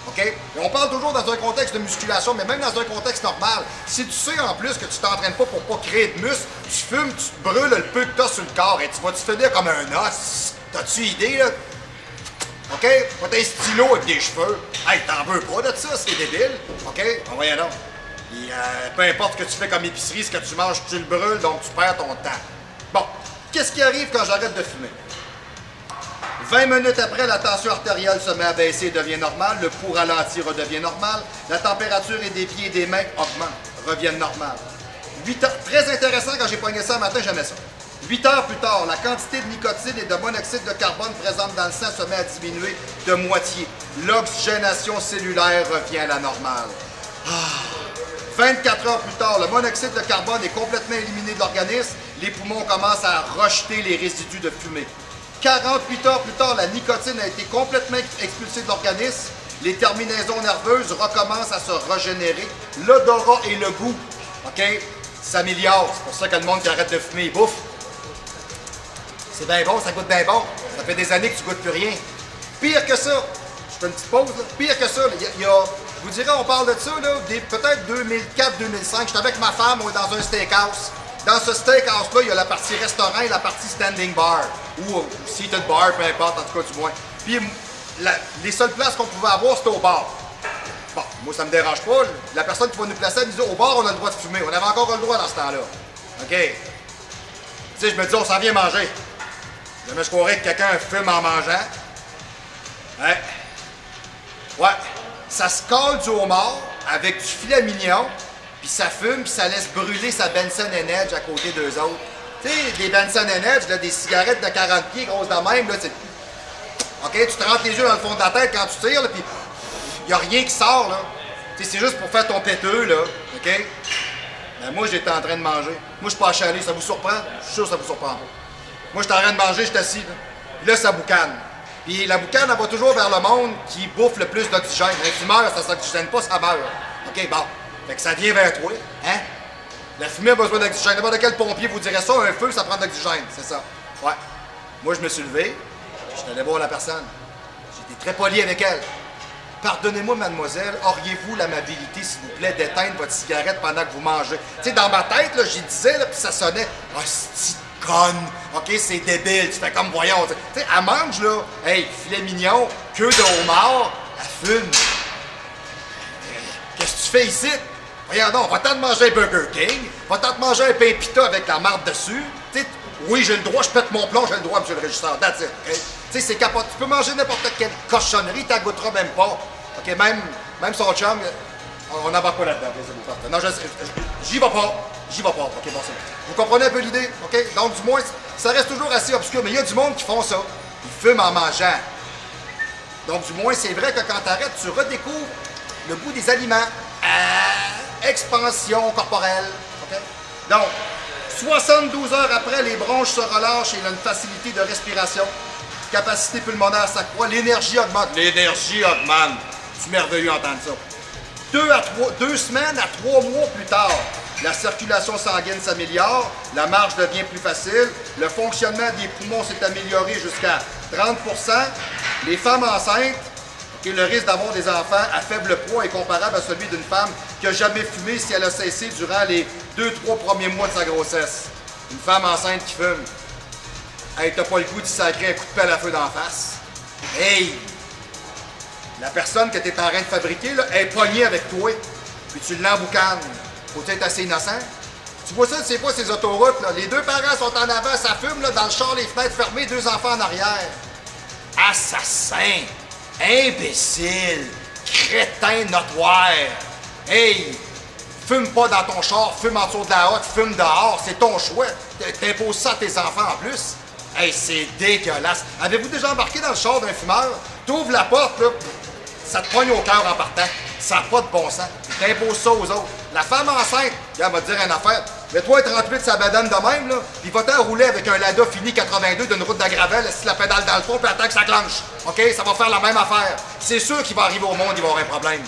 OK? Et on parle toujours dans un contexte de musculation, mais même dans un contexte normal. Si tu sais en plus que tu t'entraînes pas pour pas créer de muscles, tu fumes, tu te brûles le peu que tu as sur le corps et tu vas te finir comme un os. T'as-tu idée, là? OK? Pas un stylo avec des cheveux. Hey, t'en veux pas de ça, c'est débile. OK? On va y aller. Et peu importe ce que tu fais comme épicerie, ce que tu manges, tu le brûles, donc tu perds ton temps. Bon, qu'est-ce qui arrive quand j'arrête de fumer? 20 minutes après, la tension artérielle se met à baisser et devient normale. Le pouls ralentit, redevient normal. La température des pieds et des mains augmente, reviennent normales. 8 heures, très intéressant, quand j'ai pogné ça le matin, j'aimais ça. 8 heures plus tard, la quantité de nicotine et de monoxyde de carbone présente dans le sang se met à diminuer de moitié. L'oxygénation cellulaire revient à la normale. 24 heures plus tard, le monoxyde de carbone est complètement éliminé de l'organisme. Les poumons commencent à rejeter les résidus de fumée. 48 heures plus tard, la nicotine a été complètement expulsée de l'organisme. Les terminaisons nerveuses recommencent à se régénérer. L'odorat et le goût, OK, s'améliorent. C'est pour ça que le monde qui arrête de fumer, il bouffe. C'est bien bon, ça goûte bien bon. Ça fait des années que tu goûtes plus rien. Pire que ça, je fais une petite pause, là. Pire que ça, il y a, je vous dirais, on parle de ça, là, peut-être 2004-2005. J'étais avec ma femme, on est dans un steakhouse. Dans ce steakhouse-là, il y a la partie restaurant et la partie standing bar. Ou seated bar, peu importe, en tout cas, du moins. Puis, les seules places qu'on pouvait avoir, c'était au bar. Bon, moi, ça me dérange pas. La personne qui va nous placer, elle me dit, au bar, on a le droit de fumer. On avait encore le droit dans ce temps-là. OK? Tu sais, je me dis, on s'en vient manger. Jamais je croirais que quelqu'un fume en mangeant. Hein? Ouais. Ça se colle du homard avec du filet mignon, puis ça fume, puis ça laisse brûler sa Benson & Hedge à côté d'eux autres. Tu sais, des Benson & Hedge, là, des cigarettes de 40 pieds grosses de même, là, tu OK, tu te rentres les yeux dans le fond de la tête quand tu tires, puis il n'y a rien qui sort, là. Tu sais, c'est juste pour faire ton péteux, là. OK? Ben, moi, j'étais en train de manger. Moi, je suis pas achalé. Ça vous surprend? Je suis sûr que ça vous surprend pas. Moi, j'étais en train de manger, j'étais assis, là. Puis là, ça boucane. Puis la boucane, elle va toujours vers le monde qui bouffe le plus d'oxygène. Un fumeur, ça s'oxygène pas, ça meurt. OK, bon. Fait que ça vient vers toi, hein? La fumée a besoin d'oxygène. N'importe quel pompier vous dirait ça, un feu, ça prend de l'oxygène, c'est ça. Ouais. Moi, je me suis levé, je suis allé voir la personne. J'étais très poli avec elle. Pardonnez-moi, mademoiselle, auriez-vous l'amabilité, s'il vous plaît, d'éteindre votre cigarette pendant que vous mangez? Tu sais, dans ma tête, là, j'y disais, là, puis ça sonnait. Ah, c'est conne. OK, c'est débile. Tu fais comme voyons. Tu sais, elle mange, là. Hey, filet mignon, queue de homard, elle fume. Qu'est-ce que tu fais ici? Voyons donc, va-t'en de manger un Burger King, va-t'en de manger un pain pita avec la marde dessus. T'sais, oui, j'ai le droit, je pète mon plomb, j'ai le droit, monsieur le régisseur, that's it. Okay? Tu sais, c'est capote. Tu peux manger n'importe quelle cochonnerie, t'en goûteras même pas. OK, même son chum, on n'en va pas là-dedans. Okay, non, j'y vais pas. J'y vais pas. OK, bon, c'est bon. Vous comprenez un peu l'idée? OK? Donc, du moins, ça reste toujours assez obscur, mais il y a du monde qui font ça. Ils fument en mangeant. Donc, du moins, c'est vrai que quand t'arrêtes, tu redécouvres le goût des aliments. Expansion corporelle. Okay? Donc, 72 heures après, les bronches se relâchent et il a une facilité de respiration. Capacité pulmonaire s'accroît, l'énergie augmente. L'énergie augmente. C'est merveilleux d'entendre ça. 2 semaines à 3 mois plus tard, la circulation sanguine s'améliore, la marche devient plus facile, le fonctionnement des poumons s'est amélioré jusqu'à 30 %. Les femmes enceintes, okay, le risque d'avoir des enfants à faible poids est comparable à celui d'une femme qui n'a jamais fumé si elle a cessé durant les 2-3 premiers mois de sa grossesse. Une femme enceinte qui fume, hey, t'as pas le goût de sacrer un coup de pelle à feu d'en face. Hey! La personne que tu es en train de fabriquer là, est pognée avec toi, puis tu l'emboucanes. Faut être assez innocent. Tu vois ça, c'est pas ces autoroutes, là. Les 2 parents sont en avant, ça fume, là, dans le char, les fenêtres fermées, 2 enfants en arrière. Assassin! Imbécile! Crétin notoire! Hey! Fume pas dans ton char, fume en dessous de la hotte, fume dehors, c'est ton choix. T'imposes ça à tes enfants en plus. Hey, c'est dégueulasse. Avez-vous déjà embarqué dans le char d'un fumeur? T'ouvres la porte, là, ça te pogne au cœur en partant. Ça n'a pas de bon sens. T'imposes ça aux autres. La femme enceinte, elle va te dire une affaire. Mets-toi un 38 sa badane de même, là, puis va-t'en rouler avec un Lada Fini 82 d'une route de gravel, si la pédale dans le fond, puis attends que ça clenche. OK? Ça va faire la même affaire. C'est sûr qu'il va arriver au monde, il va avoir un problème.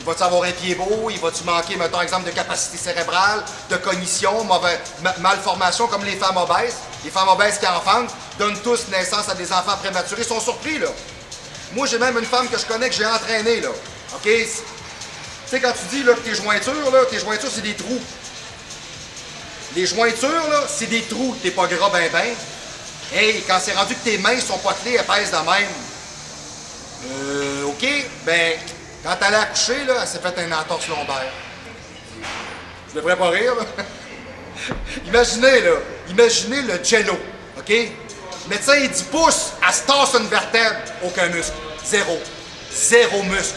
Il va-tu avoir un pied beau? Il va-tu manquer, mettons, exemple, de capacité cérébrale, de cognition, malformation comme les femmes obèses? Les femmes obèses qui enfantent donnent tous naissance à des enfants prématurés. Ils sont surpris, là. Moi, j'ai même une femme que je connais que j'ai entraînée, là. OK? Tu sais, quand tu dis là, que tes jointures, c'est des trous. Les jointures, là, c'est des trous. T'es pas gras ben. Hey, quand c'est rendu que tes mains sont potelées, elles pèsent de même. OK? Ben, quand elle a accouché, là, elle s'est fait un entorse lombaire. Je devrais pas rire, là. Imaginez le jello, OK? Le médecin, il dit pousse, elle se tasse une vertèbre, aucun muscle. Zéro muscle.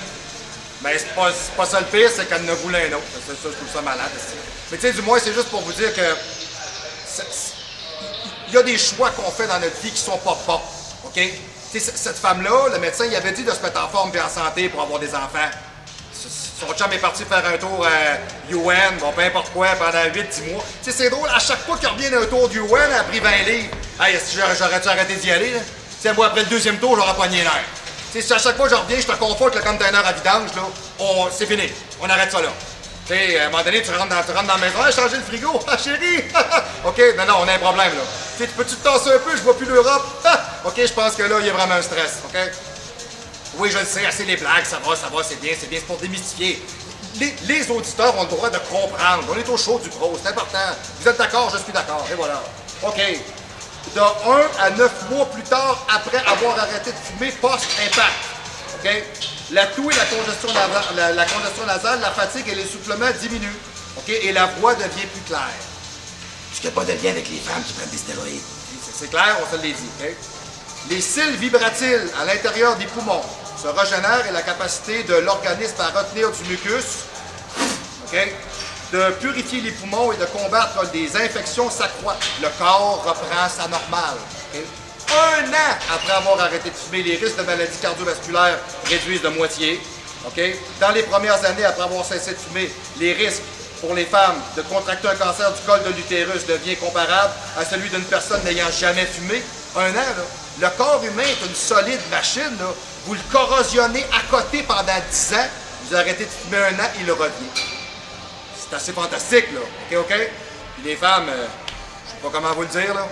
Mais c'est pas ça le pire, c'est qu'elle ne voulait un autre. C'est ça, je trouve ça malade. Mais tu sais, du moins, c'est juste pour vous dire que il y a des choix qu'on fait dans notre vie qui sont pas bons, OK? Tu sais, cette femme-là, le médecin, il avait dit de se mettre en forme et en santé pour avoir des enfants. Son chum est parti faire un tour à UN, bon, peu importe quoi, pendant 8-10 mois. Tu sais, c'est drôle, à chaque fois qu'il revient d'un tour du UN, elle a pris 20 livres. Hey, j'aurais-tu arrêté d'y aller, là? Tu sais, moi, après le 2e tour, j'aurais pogné l'air. Tu sais, si à chaque fois que je reviens, je te conforte le container à vidange, là, c'est fini. On arrête ça là. Tu sais, à un moment donné, tu rentres dans la maison, hey, changer le frigo, ah chérie! OK, non, on a un problème, là. Tu sais, peux-tu te tasser un peu, je vois plus l'Europe? OK, je pense que là, il y a vraiment un stress, OK? Oui, je le sais, assez les blagues, ça va, c'est bien, c'est pour démystifier. Les auditeurs ont le droit de comprendre. On est au show du pro, c'est important. Vous êtes d'accord, je suis d'accord, et voilà. OK. De 1 à 9 mois plus tard, après avoir arrêté de fumer, post-impact. OK? La toux et la congestion nasale, la fatigue et l'essoufflement diminuent. OK? Et la voix devient plus claire. Ce qui n'a pas de lien avec les femmes qui prennent des stéroïdes. C'est clair, on se le dit. OK? Les cils vibratiles à l'intérieur des poumons se régénèrent et la capacité de l'organisme à retenir du mucus, OK, de purifier les poumons et de combattre des infections s'accroît. Le corps reprend sa normale. Okay? 1 an après avoir arrêté de fumer, les risques de maladies cardiovasculaires réduisent de moitié. Okay? Dans les premières années après avoir cessé de fumer, les risques pour les femmes de contracter un cancer du col de l'utérus devient comparable à celui d'une personne n'ayant jamais fumé. 1 an, là. Le corps humain est une solide machine, là. Vous le corrosionnez à côté pendant 10 ans, vous arrêtez de fumer 1 an, il revient. C'est assez fantastique, là. OK? Puis les femmes, je sais pas comment vous le dire, là.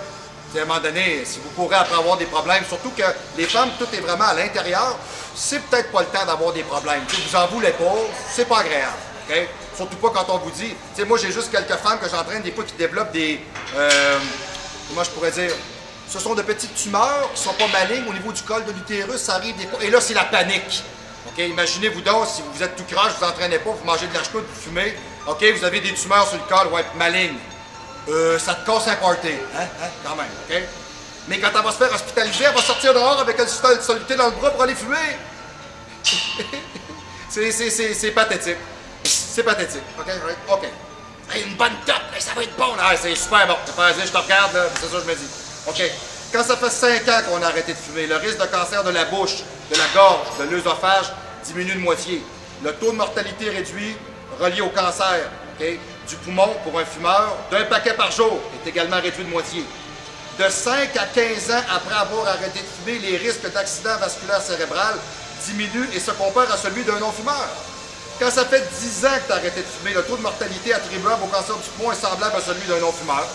À un moment donné, si vous courez après avoir des problèmes, surtout que les femmes, tout est vraiment à l'intérieur, c'est peut-être pas le temps d'avoir des problèmes. T'sais, vous en voulez pas, c'est pas agréable. OK? Surtout pas quand on vous dit. Tu sais, moi, j'ai juste quelques femmes que j'entraîne des fois qui développent des. Comment je pourrais dire? Ce sont de petites tumeurs qui sont pas malignes au niveau du col de l'utérus, ça arrive des fois. Et là, c'est la panique. OK? Imaginez-vous donc, si vous êtes tout croche, vous entraînez pas, vous mangez de la chenoute, vous fumez. OK, vous avez des tumeurs sur le col, ouais, malignes. Ça te casse un party. Hein? Quand même, OK? Mais quand elle va se faire hospitaliser, elle va sortir dehors avec une soluté dans le bras pour aller fumer. C'est pathétique. C'est pathétique. OK? Right? OK. Hey, une bonne top, hey, ça va être bon, là. C'est super bon. Je te regarde, là, c'est ça que je me dis. OK. Quand ça fait 5 ans qu'on a arrêté de fumer, le risque de cancer de la bouche, de la gorge, de l'œsophage diminue de moitié. Le taux de mortalité réduit, relié au cancer, okay, du poumon pour un fumeur, d'un paquet par jour, est également réduit de moitié. De 5 à 15 ans après avoir arrêté de fumer, les risques d'accident vasculaire cérébral diminuent et se comparent à celui d'un non-fumeur. Quand ça fait 10 ans que tu as arrêté de fumer, le taux de mortalité attribuable au cancer du poumon est semblable à celui d'un non-fumeur.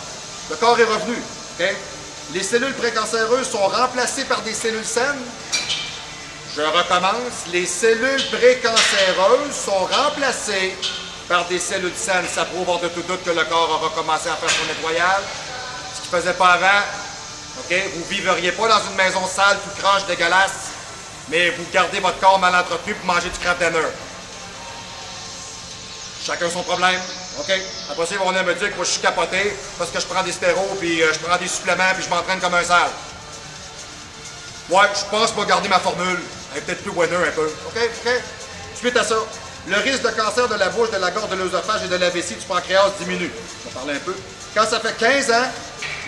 Le corps est revenu. Okay? Les cellules précancéreuses sont remplacées par des cellules saines. Je recommence. Les cellules précancéreuses sont remplacées par des cellules saines. Ça prouve hors de tout doute que le corps a recommencé à faire son nettoyage. Ce qu'il ne faisait pas avant. Okay? Vous ne vivriez pas dans une maison sale, tout croche, dégueulasse, mais vous gardez votre corps mal entretenu pour manger du craft dinner. Chacun son problème, OK? Après ça, ils vont venir me dire que moi, je suis capoté parce que je prends des stéros, puis je prends des suppléments, puis je m'entraîne comme un sale. Ouais, je pense que je vais garder ma formule. Elle est peut-être plus winner un peu. OK? OK? Suite à ça, le risque de cancer de la bouche, de la gorge, de l'œsophage et de la vessie du pancréas diminue. On va parler un peu. Quand ça fait 15 ans,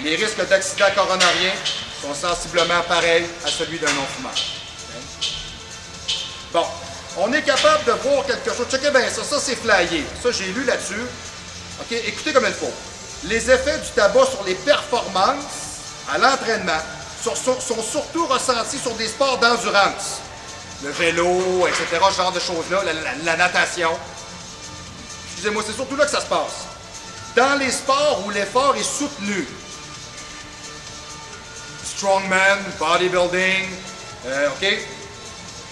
les risques d'accident coronarien sont sensiblement pareils à celui d'un non-fumeur. Okay? Bon. On est capable de voir quelque chose. Checkez bien ça. Ça, c'est flyé. Ça, j'ai lu là-dessus. OK? Écoutez comme il faut. Les effets du tabac sur les performances à l'entraînement sont surtout ressentis sur des sports d'endurance. Le vélo, etc., ce genre de choses-là, la natation. Excusez-moi, c'est surtout là que ça se passe. Dans les sports où l'effort est soutenu, strongman, bodybuilding, OK?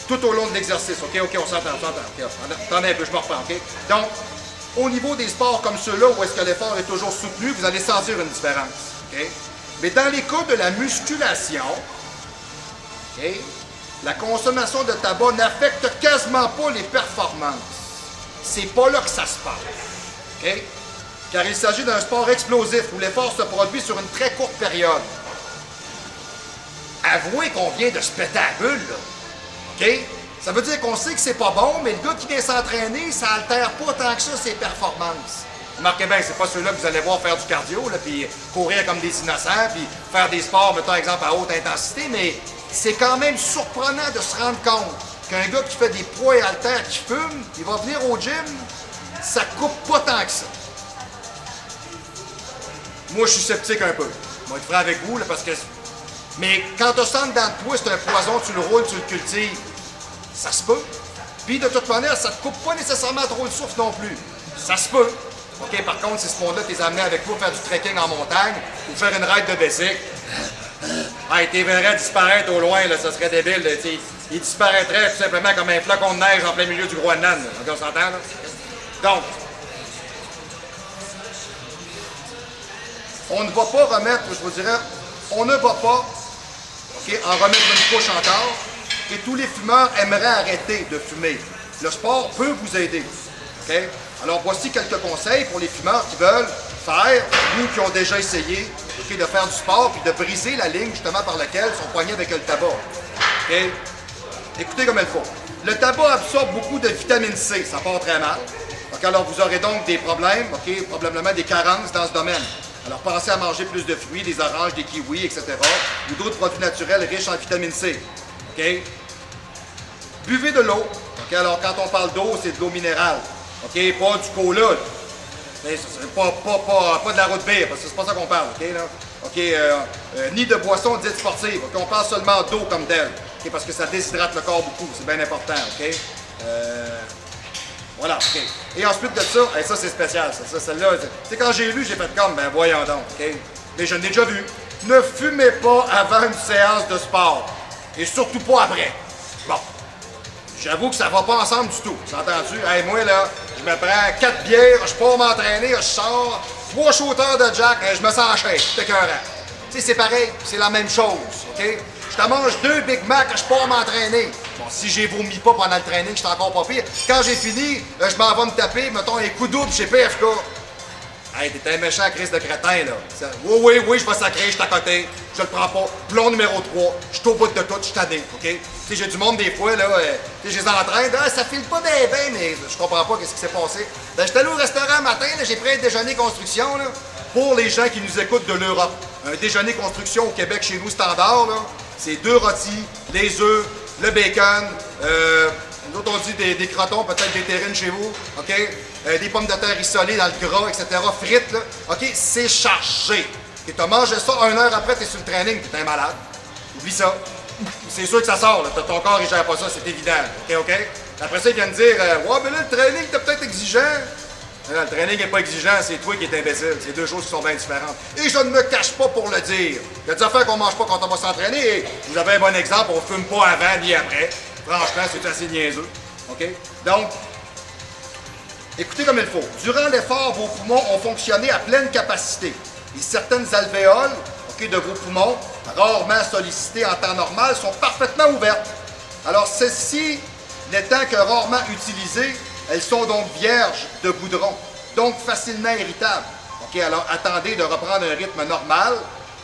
Tout au long de l'exercice, OK, on s'entend, OK, attendez un peu, je me reprends, OK? Donc, au niveau des sports comme ceux-là, où est-ce que l'effort est toujours soutenu, vous allez sentir une différence, OK? Mais dans les cas de la musculation, OK, la consommation de tabac n'affecte quasiment pas les performances. C'est pas là que ça se passe, OK? Car il s'agit d'un sport explosif où l'effort se produit sur une très courte période. Avouez qu'on vient de se péter à la bulle, là. OK? Ça veut dire qu'on sait que c'est pas bon, mais le gars qui vient s'entraîner, ça altère pas tant que ça ses performances. Remarquez bien, c'est pas ceux-là que vous allez voir faire du cardio, là, puis courir comme des innocents, puis faire des sports, mettons exemple, à haute intensité, mais c'est quand même surprenant de se rendre compte qu'un gars qui fait des poids et haltères, qui fume, il va venir au gym, ça coupe pas tant que ça. Moi, je suis sceptique un peu. Je vais être franc avec vous, là, parce que... Mais quand tu sens dans toi, c'est un poison, tu le roules, tu le cultives, ça se peut. Puis de toute manière, ça ne te coupe pas nécessairement trop le souffle non plus. Ça se peut. OK, par contre, si ce monde-là t'es amené avec toi faire du trekking en montagne ou faire une ride de bicycle, hey, t'es verrais disparaître au loin, là, ça serait débile. Là, il disparaîtrait tout simplement comme un flocon de neige en plein milieu du Groenland. OK, on s'entend, là? Donc, on ne va pas remettre, je vous dirais, on ne va pas en remettre une couche encore, et tous les fumeurs aimeraient arrêter de fumer. Le sport peut vous aider. Okay? Alors voici quelques conseils pour les fumeurs qui veulent faire ou qui ont déjà essayé de faire du sport puis de briser la ligne justement par laquelle ils sont poignés avec le tabac. Okay? Écoutez comme il faut. Le tabac absorbe beaucoup de vitamine C, ça part très mal. Okay? Alors vous aurez donc des problèmes, probablement des carences dans ce domaine. Alors, pensez à manger plus de fruits, des oranges, des kiwis, etc. ou d'autres produits naturels riches en vitamine C. OK? Buvez de l'eau. OK? Alors, quand on parle d'eau, c'est de l'eau minérale. OK? Pas du cola. Pas de la route bière, parce que c'est pas ça qu'on parle. OK? Là? OK? Ni de boissons dites sportives. OK? On parle seulement d'eau comme telle. OK? Parce que ça déshydrate le corps beaucoup. C'est bien important. OK? Voilà, OK. Et ensuite de ça, et ça c'est spécial, ça celle-là, tu sais, quand j'ai lu, j'ai fait comme, ben voyons donc, OK? Mais je l'ai déjà vu. Ne fumez pas avant une séance de sport. Et surtout pas après. Bon. J'avoue que ça va pas ensemble du tout. S'entends-tu? Hey, moi, là, je me prends 4 bières, je pars m'entraîner, je sors, 3 shooters de Jack, et je me sens en shape. C'est écœurant. Tu sais, c'est pareil, c'est la même chose, OK? Je te mange 2 Big Mac, je pars m'entraîner. Bon, si j'ai vomi pas pendant le training, j'étais encore pas pire. Quand j'ai fini, je m'en vais me taper, mettons, un coup double chez PFK. Hey, t'es un méchant Chris de crétin, là. Oui, je vais sacrer, je suis à côté, je le prends pas. Plomb numéro 3, je suis au bout de tout, je suis tanné, OK? Tu sais, j'ai du monde des fois, là, tu sais, je les entraîne, ça file pas bien, mais je comprends pas qu'est-ce qui s'est passé. Ben, j'étais allé au restaurant matin, j'ai pris un déjeuner construction, là, pour les gens qui nous écoutent de l'Europe. Un déjeuner construction au Québec, chez nous, standard, là, c'est 2 rôtis, les œufs, le bacon, nous autres on dit des crotons, peut-être des terrines chez vous, OK? Des pommes de terre rissolées dans le gras, etc., frites, là. OK? C'est chargé. Et tu as mangé ça 1 heure après, tu es sur le training, tu es un malade. Oublie ça. C'est sûr que ça sort, là. Ton corps, il gère pas ça, c'est évident. OK? Après ça, ils viennent dire ouais, mais là, le training, t'es peut-être exigeant. Non, le training n'est pas exigeant, c'est toi qui es imbécile. C'est 2 choses qui sont bien différentes. Et je ne me cache pas pour le dire. Il y a des affaires qu'on mange pas quand on va s'entraîner. Et vous avez un bon exemple, on fume pas avant ni après. Franchement, c'est assez niaiseux. OK? Donc, écoutez comme il faut. Durant l'effort, vos poumons ont fonctionné à pleine capacité. Et certaines alvéoles, OK, de vos poumons, rarement sollicitées en temps normal, sont parfaitement ouvertes. Alors, celles-ci, n'étant que rarement utilisées, elles sont donc vierges de goudron, donc facilement irritables. OK, alors attendez de reprendre un rythme normal.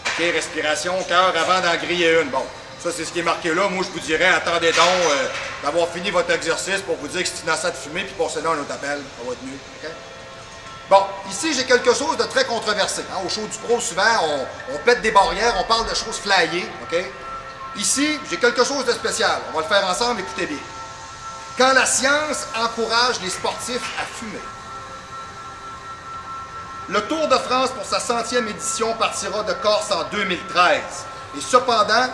OK, respiration, cœur, avant d'en griller une. Bon, ça c'est ce qui est marqué là. Moi, je vous dirais, attendez donc d'avoir fini votre exercice pour vous dire que c'est innocent de fumer, puis passez là un autre appel. Ça va être mieux. OK? Bon, ici, j'ai quelque chose de très controversé. Hein? Au show du pro, souvent, on pète des barrières, on parle de choses flyées. OK? Ici, j'ai quelque chose de spécial. On va le faire ensemble, écoutez bien. Quand la science encourage les sportifs à fumer. Le Tour de France pour sa 100e édition partira de Corse en 2013. Et cependant,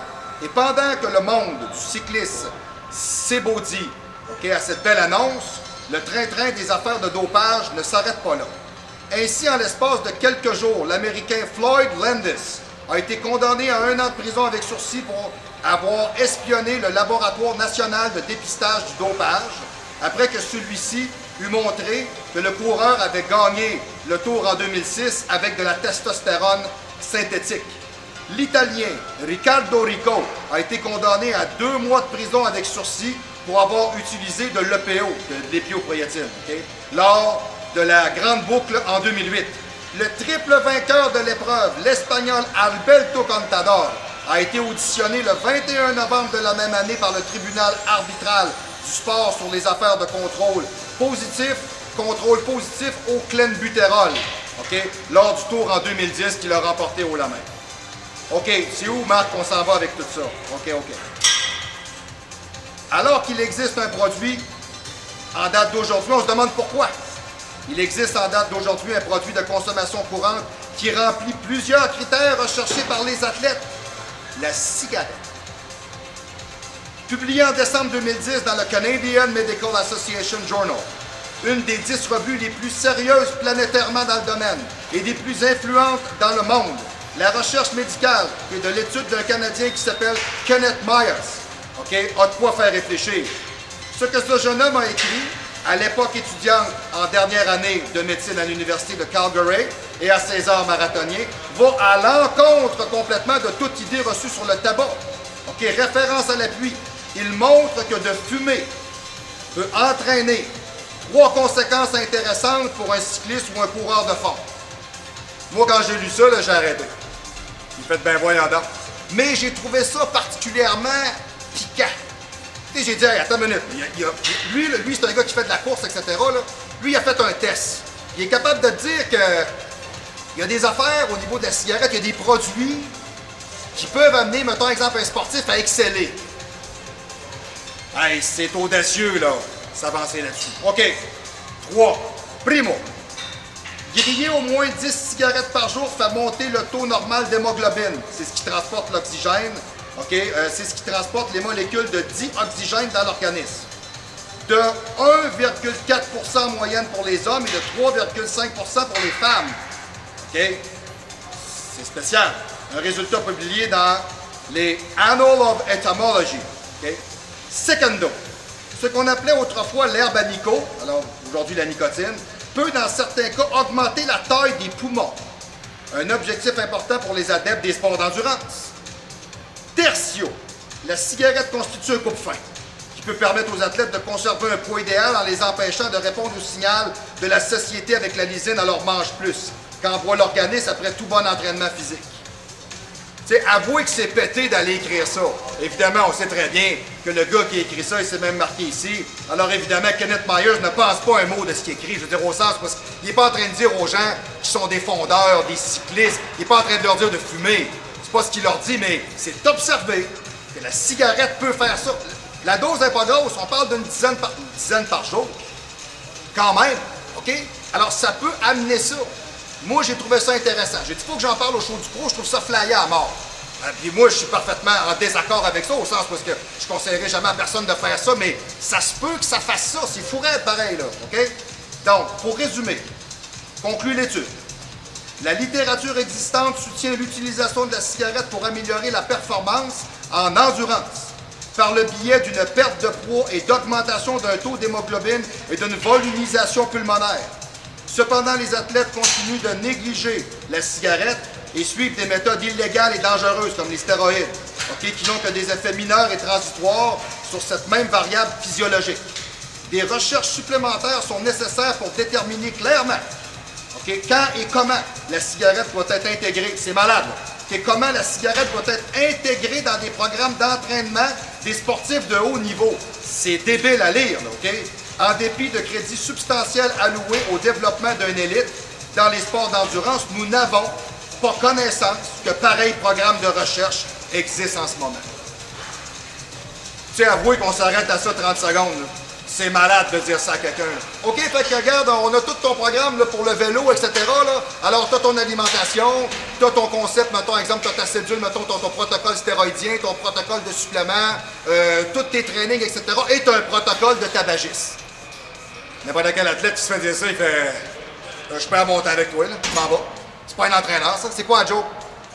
pendant que le monde du cyclisme s'ébaudit à cette belle annonce, le train-train des affaires de dopage ne s'arrête pas là. Ainsi, en l'espace de quelques jours, l'Américain Floyd Landis a été condamné à 1 an de prison avec sursis pour avoir espionné le laboratoire national de dépistage du dopage, après que celui-ci eut montré que le coureur avait gagné le Tour en 2006 avec de la testostérone synthétique. L'Italien Riccardo Rico a été condamné à 2 mois de prison avec sursis pour avoir utilisé de l'EPO, de l'épioproïétine, lors de la Grande Boucle en 2008. Le triple vainqueur de l'épreuve, l'Espagnol Alberto Contador, a été auditionné le 21 novembre de la même année par le tribunal arbitral du sport sur les affaires de contrôle positif au clenbuterol, lors du Tour en 2010 qu'il a remporté haut la main. OK, c'est où, Marc, qu'on s'en va avec tout ça? OK. Alors qu'il existe un produit en date d'aujourd'hui, on se demande pourquoi. Il existe en date d'aujourd'hui un produit de consommation courante qui remplit plusieurs critères recherchés par les athlètes. La cigarette. Publié en décembre 2010 dans le Canadian Medical Association Journal, une des 10 revues les plus sérieuses planétairement dans le domaine et des plus influentes dans le monde, la recherche médicale et de l'étude d'un Canadien qui s'appelle Kenneth Myers, a de quoi faire réfléchir. Ce que ce jeune homme a écrit, à l'époque étudiante en dernière année de médecine à l'Université de Calgary et à César marathonien, va à l'encontre complètement de toute idée reçue sur le tabac. Référence à l'appui. Il montre que de fumer peut entraîner 3 conséquences intéressantes pour un cycliste ou un coureur de fond. Moi, quand j'ai lu ça, j'ai arrêté. Il fait ben voyant donc. Mais j'ai trouvé ça particulièrement piquant. J'ai dit, hey, attends une minute. Lui c'est un gars qui fait de la course, etc. Là. Lui, il a fait un test. Il est capable de dire qu'il y a des affaires au niveau de la cigarette, il y a des produits qui peuvent amener, mettons, exemple, un sportif à exceller. Hey, c'est audacieux, là, s'avancer là-dessus. OK. 3. Primo. Griller au moins 10 cigarettes par jour fait monter le taux normal d'hémoglobine. C'est ce qui transporte l'oxygène. C'est ce qui transporte les molécules de dioxygène dans l'organisme. De 1,4% en moyenne pour les hommes et de 3,5% pour les femmes. C'est spécial. Un résultat publié dans les Annals of Entomology. Secondo. Ce qu'on appelait autrefois l'herbe à nico, alors aujourd'hui la nicotine, peut dans certains cas augmenter la taille des poumons. un objectif important pour les adeptes des sports d'endurance. Tertio, la cigarette constitue un coupe-faim qui peut permettre aux athlètes de conserver un poids idéal en les empêchant de répondre au signal de la satiété avec la lysine à leur mange plus, qu'envoie l'organisme après tout bon entraînement physique. T'sais, avouez que c'est pété d'aller écrire ça. Évidemment, on sait très bien que le gars qui a écrit ça, il s'est même marqué ici. Alors évidemment, Kenneth Myers ne pense pas un mot de ce qu'il écrit. Je veux dire, au sens, parce qu'il n'est pas en train de dire aux gens qui sont des fondeurs, des cyclistes, il n'est pas en train de leur dire de fumer. C'est pas ce qu'il leur dit, mais c'est observé que la cigarette peut faire ça. La dose n'est pas grosse, on parle d'une dizaine par jour. Quand même, OK? Alors ça peut amener ça. Moi, j'ai trouvé ça intéressant. J'ai dit, il faut que j'en parle au show du pro, je trouve ça flyé à mort. Puis moi, je suis parfaitement en désaccord avec ça, au sens parce que je ne conseillerais jamais à personne de faire ça, mais ça se peut que ça fasse ça. C'est fourré pareil, là. OK? Donc, pour résumer, conclue l'étude. La littérature existante soutient l'utilisation de la cigarette pour améliorer la performance en endurance, par le biais d'une perte de poids et d'augmentation d'un taux d'hémoglobine et d'une volumisation pulmonaire. Cependant, les athlètes continuent de négliger la cigarette et suivent des méthodes illégales et dangereuses comme les stéroïdes, okay, qui n'ont que des effets mineurs et transitoires sur cette même variable physiologique. Des recherches supplémentaires sont nécessaires pour déterminer clairement okay, quand et comment la cigarette doit être intégrée. C'est malade, là. Okay, comment la cigarette doit être intégrée dans des programmes d'entraînement des sportifs de haut niveau. C'est débile à lire, là, OK? En dépit de crédits substantiels alloués au développement d'une élite dans les sports d'endurance, nous n'avons pas connaissance que pareil programme de recherche existe en ce moment. Tu sais, avouez qu'on s'arrête à ça 30 secondes. C'est malade de dire ça à quelqu'un. OK, fait que regarde, on a tout ton programme là, pour le vélo, etc. Là. Alors, tu as ton alimentation, tu as ton concept, mettons, exemple, tu as ta cédule, mettons, ton protocole stéroïdien, ton protocole de supplément, tous tes trainings, etc. Et tu as un protocole de tabagisme. N'importe quel athlète qui se fait dire ça, il fait je perds mon temps avec toi, là, je m'en vais. C'est pas un entraîneur, ça. C'est quoi un joke?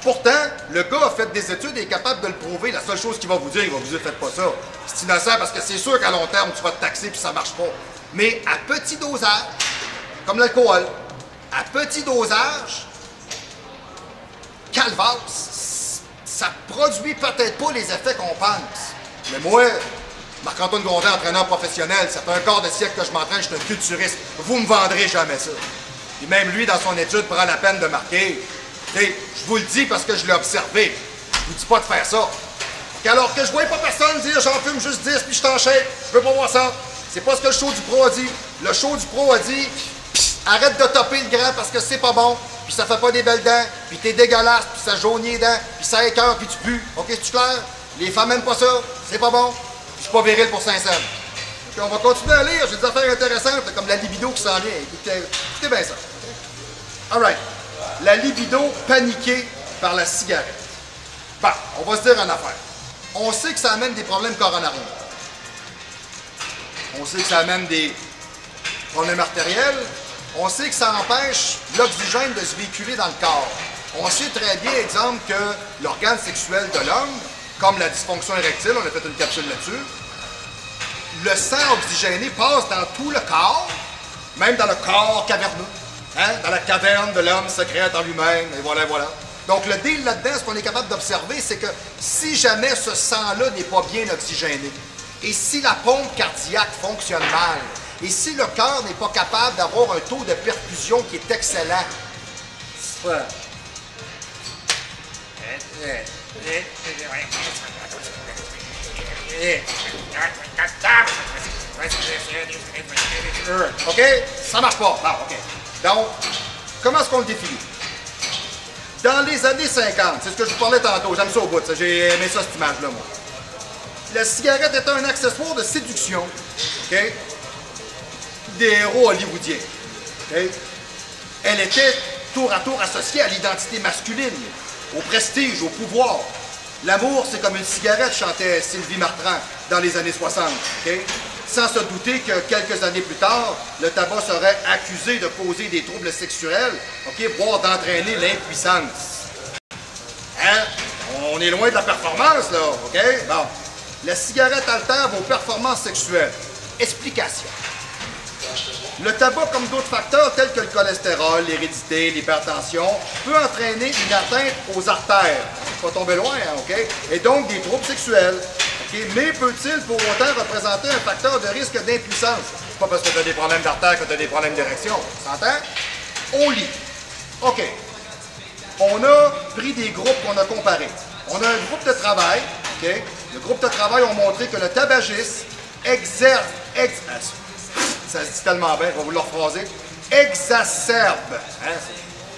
Pourtant, le gars a fait des études et est capable de le prouver. La seule chose qu'il va vous dire, il va vous dire faites pas ça. C'est innocent parce que c'est sûr qu'à long terme, tu vas te taxer puis ça marche pas. Mais à petit dosage, comme l'alcool, à petit dosage, calvasse, ça produit peut-être pas les effets qu'on pense. Mais moi, Marc-Antoine Gondin, entraîneur professionnel, ça fait un quart de siècle que je m'entraîne, je suis un culturiste. Vous me vendrez jamais ça. Et même lui, dans son étude, prend la peine de marquer. T'sais, je vous le dis parce que je l'ai observé. Je vous dis pas de faire ça. Alors que je voyais pas personne dire j'en fume juste 10 puis je t'enchaîne, je veux pas voir ça. C'est pas ce que le show du pro a dit. Le show du pro a dit arrête de topper le grand parce que c'est pas bon, puis ça fait pas des belles dents, puis t'es dégueulasse, puis ça jaunit les dents, puis ça écoeure, puis tu pues. OK, c'est clair? Les femmes n'aiment pas ça, c'est pas bon, puis c'est pas viril pour Saint-Saëns. OK, on va continuer à lire, j'ai des affaires intéressantes, comme la libido qui s'en vient. Écoutez bien ça. All right. La libido paniquée par la cigarette. Bon, on va se dire une affaire. On sait que ça amène des problèmes coronariens. On sait que ça amène des problèmes artériels. On sait que ça empêche l'oxygène de se véhiculer dans le corps. On sait très bien, exemple, que l'organe sexuel de l'homme, comme la dysfonction érectile, on a fait une capsule là-dessus, le sang oxygéné passe dans tout le corps, même dans le corps caverneux. Hein? Dans la caverne de l'homme secrète en lui-même, et voilà, voilà. Donc, le deal là-dedans, ce qu'on est capable d'observer, c'est que si jamais ce sang-là n'est pas bien oxygéné, et si la pompe cardiaque fonctionne mal, et si le cœur n'est pas capable d'avoir un taux de perfusion qui est excellent, OK? Ça marche pas. Bon, OK. Donc, comment est-ce qu'on le définit? Dans les années 50, c'est ce que je vous parlais tantôt, j'aime ça au bout, j'ai aimé ça cette image-là, moi. La cigarette était un accessoire de séduction, OK? Des héros hollywoodiens, OK? Elle était tour à tour associée à l'identité masculine, au prestige, au pouvoir. L'amour, c'est comme une cigarette, chantait Sylvie Martrand dans les années 60, OK? Sans se douter que quelques années plus tard, le tabac serait accusé de causer des troubles sexuels, OK, voire d'entraîner l'impuissance. Hein? On est loin de la performance, là, OK? Bon. La cigarette altère vos performances sexuelles. Explication. Le tabac, comme d'autres facteurs tels que le cholestérol, l'hérédité, l'hypertension, peut entraîner une atteinte aux artères. Pas tomber loin, hein, OK? Et donc des troubles sexuels. Okay? Mais peut-il pour autant représenter un facteur de risque d'impuissance? C'est pas parce que tu as des problèmes d'artère que tu as des problèmes d'érection. Tu s'entend? On lit. OK. On a pris des groupes qu'on a comparés. On a un groupe de travail. OK? Le groupe de travail a montré que le tabagisme exerce... ça se dit tellement bien, je vais vous le rephraser. Exacerbe. Hein?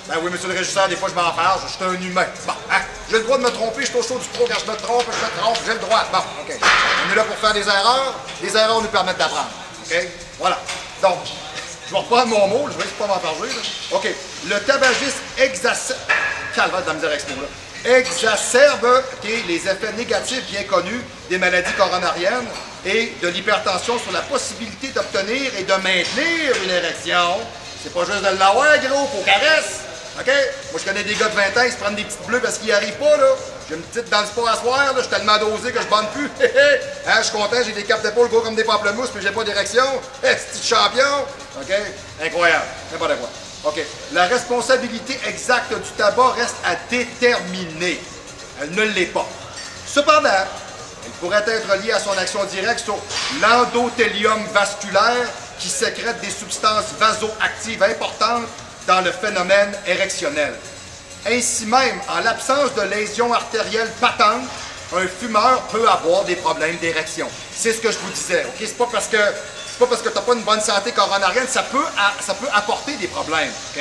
Ben oui, monsieur le régisseur, des fois je m'en parle, je suis un humain. Bon, hein? J'ai le droit de me tromper, je suis au chaud du pro quand je me trompe, j'ai le droit. Bon, OK. On est là pour faire des erreurs. Les erreurs nous permettent d'apprendre. OK? Voilà. Donc, je vais reprendre mon mot, je vais pas m'en parler. OK. Le tabagisme exacerbe. Calvaire de la misère avec ce mot-là. Exacerbe les effets négatifs bien connus des maladies coronariennes et de l'hypertension sur la possibilité d'obtenir et de maintenir une érection. C'est pas juste de l'avoir, gros, faut caresse. OK? Moi, je connais des gars de 20 ans, ils se prennent des petites bleues parce qu'ils n'y arrivent pas, là. J'ai une petite dans le sport à soir, là, je suis tellement dosé que je bande plus. Hein, je suis content, j'ai des capes d'épaule gros comme des pamplemousses, mais j'ai pas d'érection. Petit champion. OK? Incroyable. N'importe quoi. OK. La responsabilité exacte du tabac reste à déterminer. Elle ne l'est pas. Cependant, elle pourrait être liée à son action directe sur l'endothélium vasculaire qui sécrète des substances vasoactives importantes dans le phénomène érectionnel. Ainsi même, en l'absence de lésions artérielles patentes, un fumeur peut avoir des problèmes d'érection. C'est ce que je vous disais. OK? C'est pas parce que tu n'as pas une bonne santé coronarienne, ça peut apporter des problèmes. OK?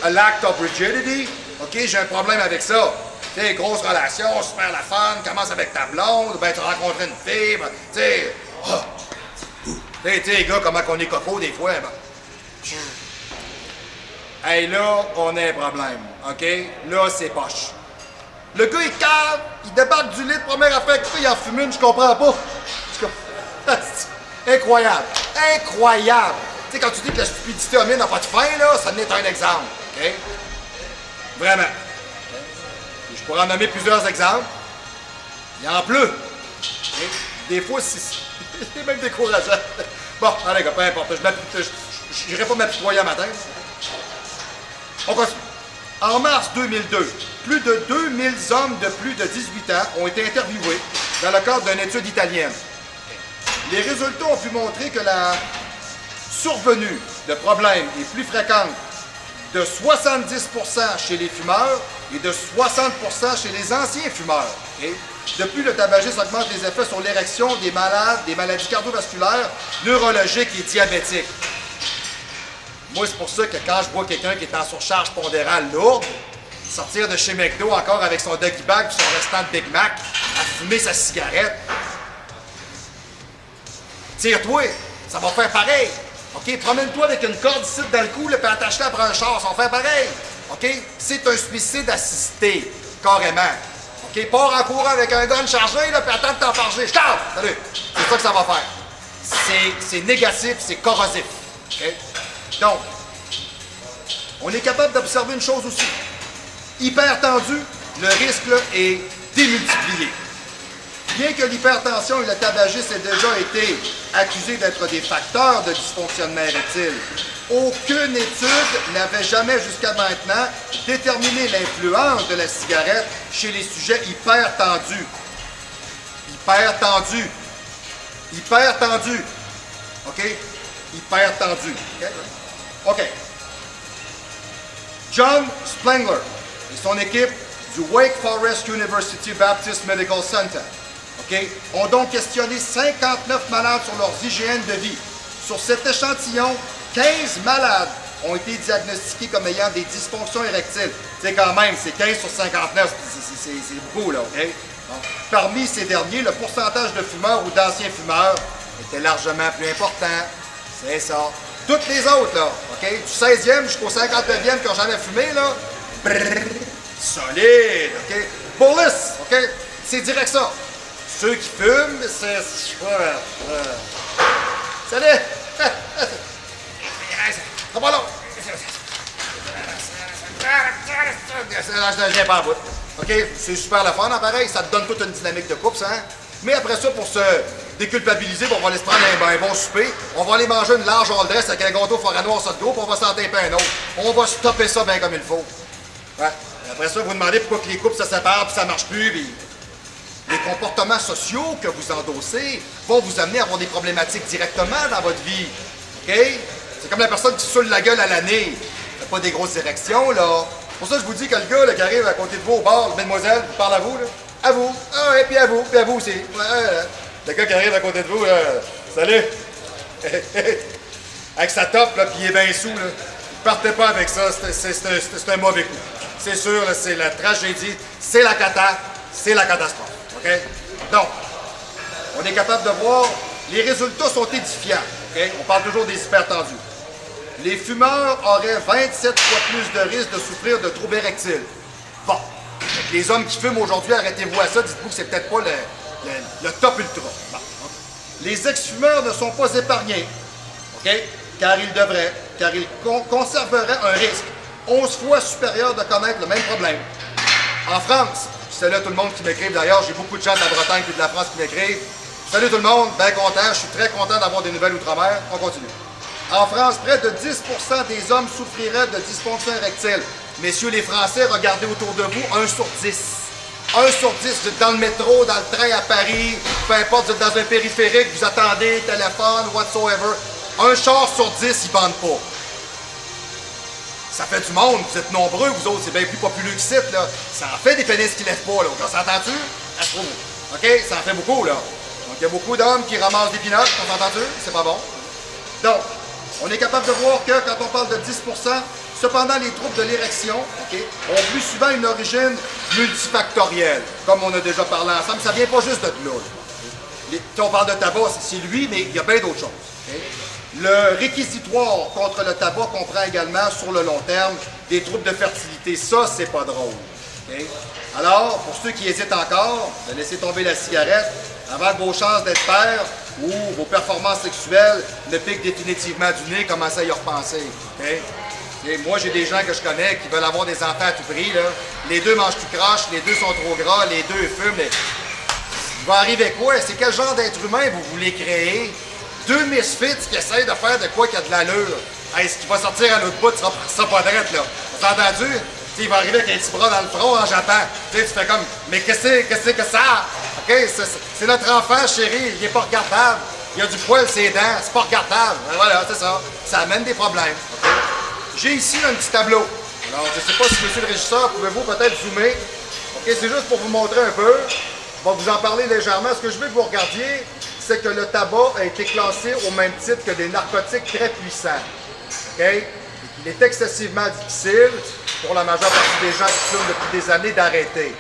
A lack of rigidity, OK? J'ai un problème avec ça. T'sais, grosse relation, super la fun, commence avec ta blonde, ben tu rencontres une fille, ben, t'sais, les gars, comment qu'on est coco des fois, ben. Hey, là, on a un problème, OK? Là, c'est poche. Le gars, il cave, il débarque du lit, première affaire qu'il fait, il en fume une, je comprends pas. Incroyable, incroyable. Tu sais, quand tu dis que la stupidité humaine n'a pas de fin, là, ça n'est un exemple, OK? Vraiment. Je pourrais en nommer plusieurs exemples. Il en pleut. Okay? Des fois, c'est même décourageant. Bon, allez, gars, peu importe. Je n'irai pas m'apitoyer à matin. On continue. En mars 2002, plus de 2000 hommes de plus de 18 ans ont été interviewés dans le cadre d'une étude italienne. Les résultats ont pu montrer que la survenue de problèmes est plus fréquente de 70% chez les fumeurs et de 60% chez les anciens fumeurs. Okay? Depuis, le tabagisme augmente les effets sur l'érection des malades, des maladies cardiovasculaires, neurologiques et diabétiques. Moi, c'est pour ça que quand je vois quelqu'un qui est en surcharge pondérale lourde, sortir de chez McDo encore avec son doggy bag et son restant de Big Mac, à fumer sa cigarette, tire-toi, ça va faire pareil. OK? Promène-toi avec une corde ici dans le cou, puis attache-la après un char, ça va faire pareil. OK? C'est un suicide assisté, carrément. OK? Pars en courant avec un gun chargé, là, puis attends de t'enfarger. Je tape! Salut! C'est ça que ça va faire. C'est négatif, c'est corrosif. OK? Donc, on est capable d'observer une chose aussi. Hyper tendu, le risque là, est démultiplié. Bien que l'hypertension et le tabagisme aient déjà été accusés d'être des facteurs de dysfonctionnement érectile, aucune étude n'avait jamais jusqu'à maintenant déterminé l'influence de la cigarette chez les sujets hypertendus. Hypertendus. Hypertendus. OK? Hypertendus. OK. John Spengler et son équipe du Wake Forest University Baptist Medical Center ont donc questionné 59 malades sur leurs hygiènes de vie. Sur cet échantillon, 15 malades ont été diagnostiqués comme ayant des dysfonctions érectiles. Tu sais, quand même, c'est 15 sur 59, c'est beaucoup, là, OK? Donc, parmi ces derniers, le pourcentage de fumeurs ou d'anciens fumeurs était largement plus important. C'est ça. Toutes les autres, là, OK? Du 16e jusqu'au 59e qui n'ont jamais fumé, là, brrr, solide, OK? Bullis, OK? C'est direct ça. Ceux qui fument, c'est... Salut! Ça va là! Je viens pas à bout. OK? C'est super le fun, pareil. Ça te donne toute une dynamique de couple, hein? Mais après ça, pour se déculpabiliser, puis on va aller se prendre un bon souper. On va aller manger une large all dress avec un gâteau forêt noir sur le gros, puis on va s'en taper un autre. On va stopper ça bien comme il faut. Ouais. Après ça, vous demandez pourquoi que les couples se séparent, puis ça marche plus, puis... Les comportements sociaux que vous endossez vont vous amener à avoir des problématiques directement dans votre vie. OK? C'est comme la personne qui se saoule la gueule à l'année. Fait pas des grosses érections, là. C'est pour ça que je vous dis que le gars là, qui arrive à côté de vous au bar, mademoiselle, il parle à vous, là. À vous. Ah ouais, puis à vous aussi. Ouais, le gars qui arrive à côté de vous, là, salut. Avec sa top, là, puis il est bien sous, là. Partez pas avec ça, c'est un mauvais coup. C'est sûr, c'est la tragédie, c'est la cata, c'est la catastrophe. OK? Donc, on est capable de voir, les résultats sont édifiants. OK? On parle toujours des hypertendus. Les fumeurs auraient 27 fois plus de risque de souffrir de troubles érectiles. Bon. Donc, les hommes qui fument aujourd'hui, arrêtez-vous à ça, dites-vous que c'est peut-être pas le top ultra. Bon. Les ex-fumeurs ne sont pas épargnés. OK? Car ils conserveraient un risque 11 fois supérieur de connaître le même problème. En France, je salue à tout le monde qui m'écrive d'ailleurs, j'ai beaucoup de gens de la Bretagne et de la France qui m'écrivent. Salut tout le monde, bien content, je suis très content d'avoir des nouvelles outre-mer. On continue. En France, près de 10% des hommes souffriraient de dysfonction érectile. Messieurs les Français, regardez autour de vous, 1 sur 10. 1 sur 10, vous êtes dans le métro, dans le train à Paris, peu importe, vous êtes dans un périphérique, vous attendez, téléphone, whatsoever. 1 char sur 10, il ne bande pas. Ça fait du monde, vous êtes nombreux, vous autres, c'est bien plus populaire que site, là. Ça en fait des pénis qui lèvent pas, là. On s'entend-tu? OK? Ça en fait beaucoup, là. Donc, il y a beaucoup d'hommes qui ramassent des pinottes, on s'entend-tu? C'est pas bon. Donc, on est capable de voir que quand on parle de 10%, cependant, les troubles de l'érection, OK, ont plus souvent une origine multifactorielle. Comme on a déjà parlé ensemble, ça vient pas juste de là. Si on parle de tabac, c'est lui, mais il y a bien d'autres choses. Okay? Le réquisitoire contre le tabac comprend également, sur le long terme, des troubles de fertilité. Ça, c'est pas drôle. Okay? Alors, pour ceux qui hésitent encore, de laisser tomber la cigarette avant que vos chances d'être père ou vos performances sexuelles ne piquent définitivement du nez, commencez à y repenser. Okay? Et moi, j'ai des gens que je connais qui veulent avoir des enfants à tout prix. Là. Les deux mangent tout croche, les deux sont trop gras, les deux fument. Il va arriver quoi? C'est quel genre d'être humain vous voulez créer? Deux misfits qui essayent de faire de quoi qui a de l'allure. Hey, ce qui va sortir à l'autre bout, tu seras pas drette, là. T'as entendu? T'sais, il va arriver avec un petit bras dans le front en jappant. Tu fais comme, mais qu'est-ce que ça? OK, c'est notre enfant, chérie, il est pas regardable. Il a du poil ses dents, c'est pas regardable. Ben voilà, c'est ça. Ça amène des problèmes. Okay? J'ai ici un petit tableau. Alors, je sais pas si monsieur le régisseur, pouvez-vous peut-être zoomer? OK, c'est juste pour vous montrer un peu. Je vais vous en parler légèrement. Ce que je veux que vous regardiez, c'est que le tabac a été classé au même titre que des narcotiques très puissants. OK? Il est excessivement difficile pour la majeure partie des gens qui fument depuis des années d'arrêter.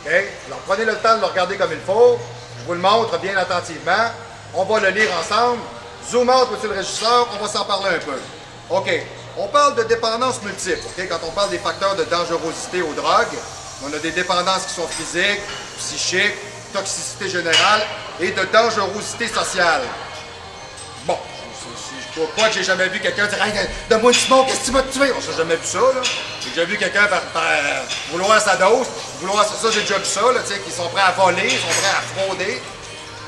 OK? Alors, prenez le temps de le regarder comme il faut. Je vous le montre bien attentivement. On va le lire ensemble. Zoom out, monsieur le régisseur, on va s'en parler un peu. OK. On parle de dépendance multiple. OK? Quand on parle des facteurs de dangerosité aux drogues, on a des dépendances qui sont physiques, psychiques, toxicité générale et de dangerosité sociale. Bon, je crois pas que j'ai jamais vu quelqu'un dire « Hey, donne-moi une smoke, qu'est-ce que tu vas te tuer? » On n'a jamais vu ça, là. J'ai déjà vu quelqu'un vouloir sa dose, vouloir ça, j'ai déjà vu ça, là, tu sais, qui sont prêts à voler, ils sont prêts à frauder.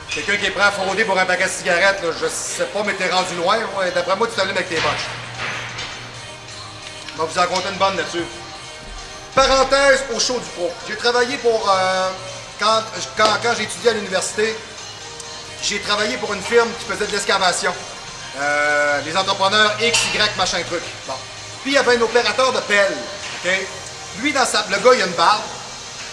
Quelqu'un qui est prêt à frauder pour un paquet de cigarettes, là, je sais pas, mais t'es rendu loin. Ouais, d'après moi, tu t'allumes avec tes poches. Je vais vous en raconter une bonne là-dessus. Parenthèse au show du pro. J'ai travaillé pour... Quand j'ai étudié à l'université, j'ai travaillé pour une firme qui faisait de l'excavation. Les entrepreneurs X, Y, machin truc. Bon. Puis il y avait un opérateur de pelle. Okay? Lui, le gars, il a une barbe.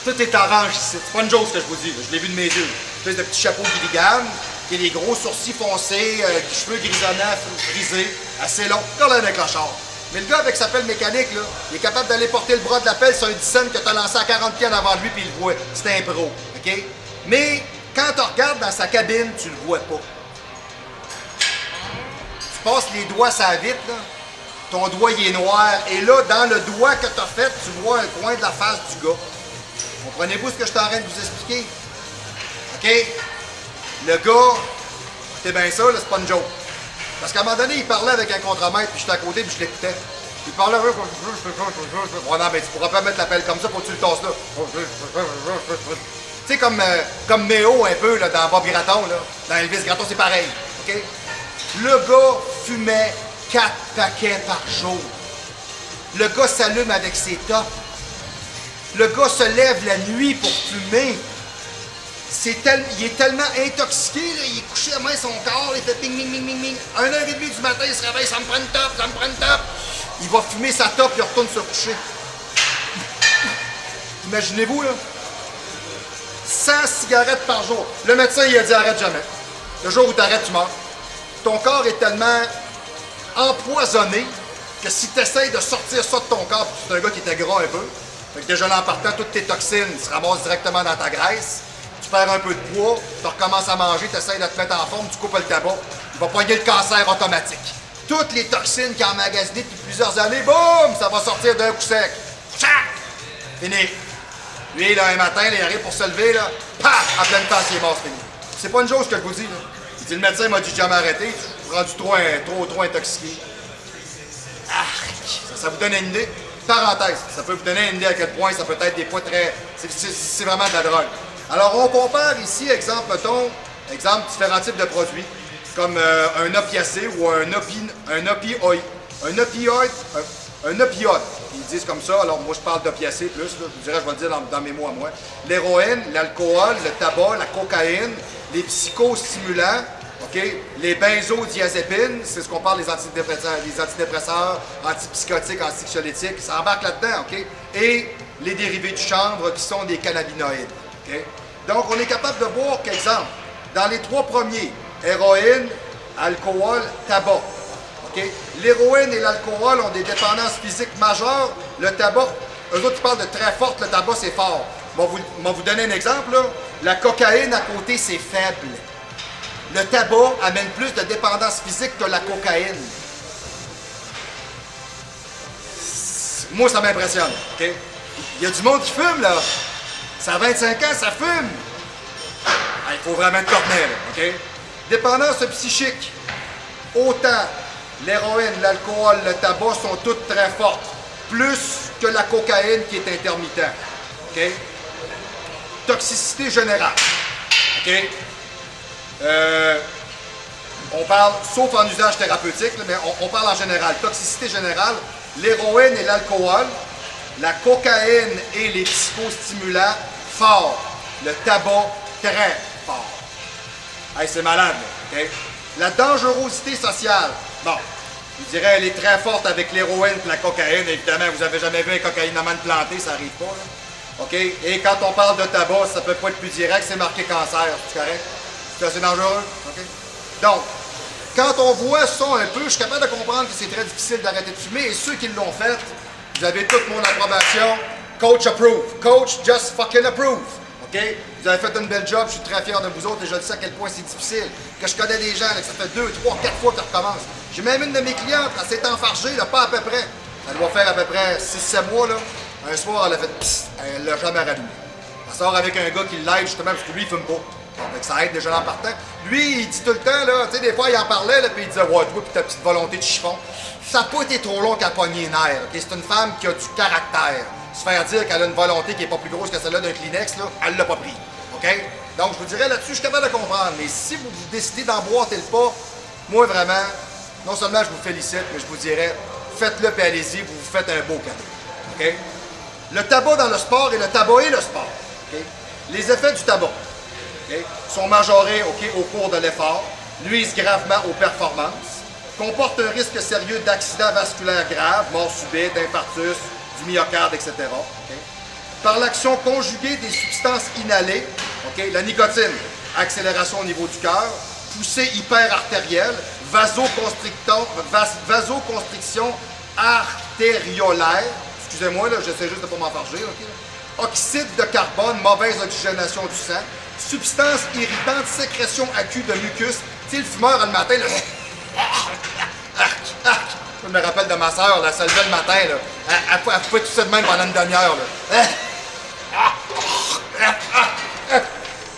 Tout est orange ici. C'est pas une chose que je vous dis. Là. Je l'ai vu de mes yeux. Une espèce de petit chapeau Gilligan, qui a des gros sourcils foncés, des cheveux grisonnants, frisés, assez longs. Là, un clochard. Mais le gars, avec sa pelle mécanique, là, il est capable d'aller porter le bras de la pelle sur un dixaine que tu as lancé à 40 pieds avant lui, puis il le voit. C'est un pro. OK? Mais quand tu regardes dans sa cabine, tu le vois pas. Tu passes les doigts sur la vitre, là, ton doigt il est noir, et là, dans le doigt que tu as fait, tu vois un coin de la face du gars. Comprenez-vous ce que je suis en train de vous expliquer? OK? Le gars, c'est bien ça, là, c'est pas une joke. Parce qu'à un moment donné, il parlait avec un contremaître, puis j'étais à côté, puis je l'écoutais. Il parlait, oh non, ben tu pourras pas mettre la pelle comme ça, faut que tu le tasses là. Tu sais, comme Méo un peu là, dans Bob Gratton, là. Dans Elvis Gratton, c'est pareil. OK? Le gars fumait 4 paquets par jour. Le gars s'allume avec ses tops. Le gars se lève la nuit pour fumer. Il est tellement intoxiqué, là, il est couché à main son corps, il fait ping, ping, ping, ping, ping. 1h30 du matin, il se réveille, ça me prend une top, ça me prend une top. Il va fumer sa top, il retourne se coucher. Imaginez-vous, là. 100 cigarettes par jour. Le médecin, il a dit arrête jamais. Le jour où tu arrêtes, tu meurs. Ton corps est tellement empoisonné que si tu essayes de sortir ça de ton corps, puis c'est un gars qui était gras un peu, fait que déjà en partant, toutes tes toxines se ramassent directement dans ta graisse. Tu perds un peu de poids, tu recommences à manger, tu essaies de te mettre en forme, tu coupes le tabac, il va poigner le cancer automatique. Toutes les toxines qu'il a emmagasinées depuis plusieurs années, boum, ça va sortir d'un coup sec. Tchac! Fini. Lui, là, un matin, là, il arrive pour se lever, là, paf, en pleine temps, il est mort, c'est fini. C'est pas une chose que je vous dis, là. Il dit, le médecin m'a dit jamais arrêter, je suis rendu trop intoxiqué. Ça vous donne une idée? Parenthèse, ça peut vous donner une idée à quel point ça peut être des fois très... C'est vraiment de la drogue. Alors, on compare ici, exemple, mettons, différents types de produits, comme un opiacé ou un opioïde. Ils disent comme ça, alors moi je parle d'opiacé plus, là, je vous dirais, je vais le dire dans mes mots à moi. L'héroïne, l'alcool, le tabac, la cocaïne, les psychostimulants, okay, les benzodiazépines, c'est ce qu'on parle des antidépresseurs, antipsychotiques, anxiolytiques, ça embarque là-dedans, ok? Et les dérivés du chanvre qui sont des cannabinoïdes. Okay? Donc, on est capable de voir qu'exemple, dans les trois premiers, héroïne, alcool, tabac. Okay? L'héroïne et l'alcool ont des dépendances physiques majeures. Le tabac, eux autres, ils parlent de très forte, le tabac, c'est fort. Je vais vous donner un exemple. Là. La cocaïne, à côté, c'est faible. Le tabac amène plus de dépendance physique que la cocaïne. Moi, ça m'impressionne. Okay? Il y a du monde qui fume, là. Ça a 25 ans, ça fume. Il faut vraiment être cornet, là. Okay? Dépendance psychique. Autant l'héroïne, l'alcool, le tabac sont toutes très fortes. Plus que la cocaïne qui est intermittent. Okay? Toxicité générale. Okay? On parle, sauf en usage thérapeutique, mais on parle en général. Toxicité générale, l'héroïne et l'alcool, la cocaïne et les psychostimulants, fort. Le tabac, très fort. Hey, c'est malade, là, okay? La dangerosité sociale, bon, je dirais elle est très forte avec l'héroïne et la cocaïne. Évidemment, vous n'avez jamais vu un cocaïnomane planté, ça n'arrive pas, là. OK? Et quand on parle de tabac, ça peut pas être plus direct, c'est marqué cancer, c'est correct? C'est assez dangereux? OK? Donc, quand on voit ça un peu, je suis capable de comprendre que c'est très difficile d'arrêter de fumer. Et ceux qui l'ont fait, vous avez toute mon approbation. Coach approve. Coach just fucking approve. OK? Vous avez fait une belle job, je suis très fier de vous autres et je le sais à quel point c'est difficile. Que je connais des gens, là, que ça fait 2, 3, 4 fois qu'ils recommencent. J'ai même une de mes clientes, elle s'est enfargée, là, pas à peu près. Ça doit faire à peu près 6-7 mois, là. Un soir, elle a fait psst, elle l'a jamais rallumé. Elle sort avec un gars qui l'aide justement parce que lui, il fume pas. Donc ça aide déjà en partant. Lui, il dit tout le temps, là, tu sais, des fois, il en parlait, là, puis il disait, ouais, toi, puis ta petite volonté de chiffon. Ça n'a pas été trop long qu'à pogner les nerfs. Okay? C'est une femme qui a du caractère. Se faire dire qu'elle a une volonté qui n'est pas plus grosse que celle-là d'un Kleenex, là, elle l'a pas pris. OK? Donc, je vous dirais là-dessus, je suis capable de comprendre. Mais si vous décidez d'emboîter le pas, moi, vraiment, non seulement je vous félicite, mais je vous dirais, faites-le puis allez-y, vous vous faites un beau cadeau. OK? Le tabac dans le sport et le tabac et le sport. Okay? Les effets du tabac okay, sont majorés au cours de l'effort, nuisent gravement aux performances, comportent un risque sérieux d'accident vasculaire grave, mort subite, infarctus, du myocarde, etc. Okay? Par l'action conjuguée des substances inhalées, okay, la nicotine, accélération au niveau du cœur, poussée hyperartérielle, vasoconstriction artériolaire, excusez-moi, j'essaie juste de ne pas m'enfarger, okay? Oxyde de carbone, mauvaise oxygénation du sang, substance irritante, sécrétion accrue de mucus. Tu sais, le fumeur, le matin, là, je me rappelle de ma soeur, elle se levait le matin, là, elle pouvait tout ça de même pendant une demi-heure.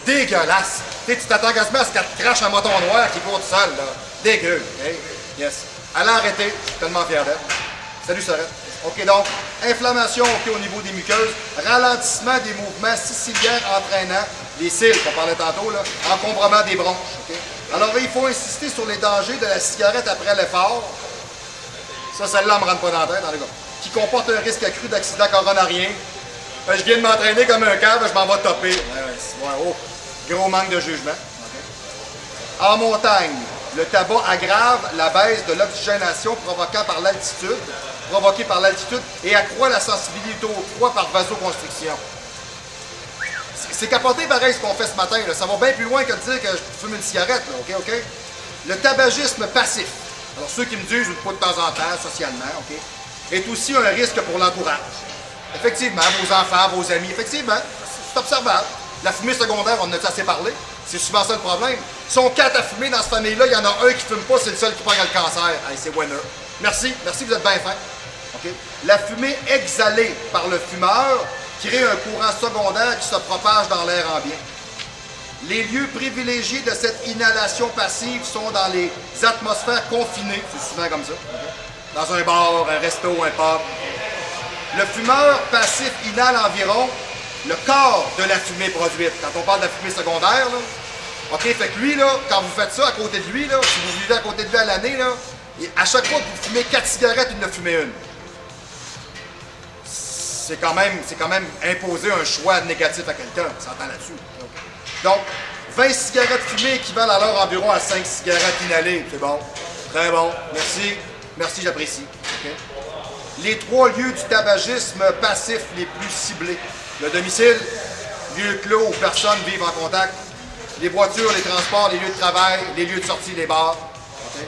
Dégueulasse! Tu t'attends quasiment à ce qu'elle te crache un moton noir qui court tout seul, là. Dégueu, okay? Yes. Elle a arrêté, je suis tellement fier d'elle. Salut, Sorette. OK, donc, inflammation au niveau des muqueuses, ralentissement des mouvements siciliaires entraînants, les cils qu'on parlait tantôt, là, encombrement des bronches. OK? Alors, il faut insister sur les dangers de la cigarette après l'effort. Ça, celle-là ne me rentre pas dans la tête, les gars. Qui comporte un risque accru d'accident coronarien. Je viens de m'entraîner comme un cave, je m'en vais topper. Oh, gros manque de jugement. Okay. En montagne, le tabac aggrave la baisse de l'oxygénation provoquée par l'altitude et accroît la sensibilité au froid par vasoconstriction. C'est capoté pareil ce qu'on fait ce matin. Là. Ça va bien plus loin que de dire que je fume une cigarette. Là. OK? Le tabagisme passif, alors ceux qui me disent une fois de temps en temps, socialement, OK, est aussi un risque pour l'entourage. Effectivement, vos enfants, vos amis, effectivement, c'est observable. La fumée secondaire, on en a assez parlé. C'est souvent ça le problème. Si on 4 à fumer dans cette famille-là, il y en a un qui ne fume pas, c'est le seul qui prend le cancer. Allez, c'est winner. Merci, merci, vous êtes bien fin. Okay? La fumée exhalée par le fumeur crée un courant secondaire qui se propage dans l'air ambiant. Les lieux privilégiés de cette inhalation passive sont dans les atmosphères confinées, c'est souvent comme ça, okay? Dans un bar, un resto, un pub. Le fumeur passif inhale environ le quart de la fumée produite. Quand on parle de la fumée secondaire, là, OK, fait que lui, là, quand vous faites ça à côté de lui, là, si vous vivez à côté de lui à l'année, là, à chaque fois que vous fumez 4 cigarettes, il en a fumé une. C'est quand même imposer un choix négatif à quelqu'un, on s'entend là-dessus. Donc, 20 cigarettes fumées équivalent alors environ à 5 cigarettes inhalées. C'est bon, très bon, merci, merci, j'apprécie. Okay? Les 3 lieux du tabagisme passif les plus ciblés. Le domicile, lieu clos où personne vit en contact, les voitures, les transports, les lieux de travail, les lieux de sortie, les bars. Okay?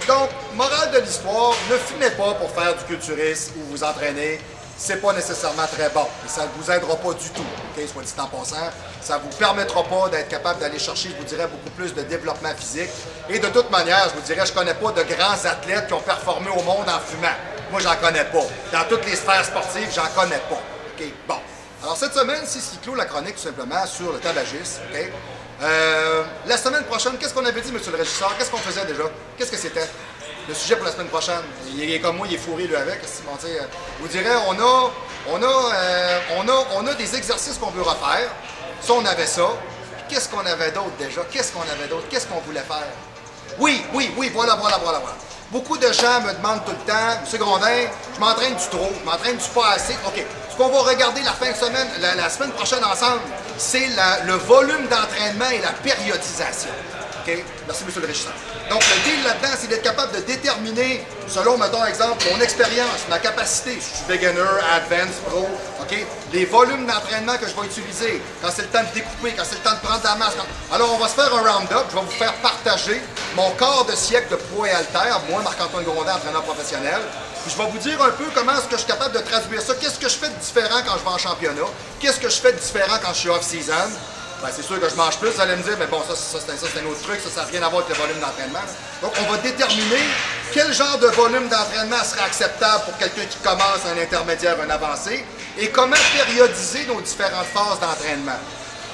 Donc, morale de l'histoire, ne fumez pas pour faire du culturisme ou vous entraîner. C'est pas nécessairement très bon et ça ne vous aidera pas du tout, okay, soit dit en passant. Ça ne vous permettra pas d'être capable d'aller chercher, je vous dirais, beaucoup plus de développement physique. Et de toute manière, je vous dirais, je ne connais pas de grands athlètes qui ont performé au monde en fumant. Moi, j'en connais pas. Dans toutes les sphères sportives, j'en connais pas. Okay? Bon. Alors, cette semaine, c'est ce qui clôt la chronique, tout simplement, sur le tabagisme. Okay? La semaine prochaine, qu'est-ce qu'on avait dit, monsieur le régisseur? Qu'est-ce qu'on faisait déjà? Qu'est-ce que c'était? Le sujet pour la semaine prochaine. Il est comme moi, il est fourré lui avec. Je vous dirais, on a des exercices qu'on veut refaire. Ça, on avait ça. Qu'est-ce qu'on avait d'autre déjà? Qu'est-ce qu'on avait d'autre? Qu'est-ce qu'on voulait faire? Oui, voilà. Beaucoup de gens me demandent tout le temps, M. Grondin, je m'entraîne-tu trop? Je m'entraîne-tu pas assez? OK. Ce qu'on va regarder la fin de semaine, la semaine prochaine ensemble, c'est le volume d'entraînement et la périodisation. OK? Merci, M. le régisseur. Donc, le deal là-dedans, c'est d'être capable de déterminer, selon, mettons, exemple, mon expérience, ma capacité, si je suis beginner, advanced, pro, OK? Les volumes d'entraînement que je vais utiliser, quand c'est le temps de découper, quand c'est le temps de prendre la masse. Alors, on va se faire un round-up, je vais vous faire partager mon quart de siècle de poids et haltères, moi, Marc-Antoine Grondin, entraîneur professionnel. Puis je vais vous dire un peu comment est-ce que je suis capable de traduire ça. Qu'est-ce que je fais de différent quand je vais en championnat? Qu'est-ce que je fais de différent quand je suis off-season? Ben, c'est sûr que je mange plus, vous allez me dire, mais bon, ça c'est un autre truc, ça n'a rien à voir avec le volume d'entraînement. Donc, on va déterminer quel genre de volume d'entraînement sera acceptable pour quelqu'un qui commence, un intermédiaire, un avancé, et comment périodiser nos différentes phases d'entraînement.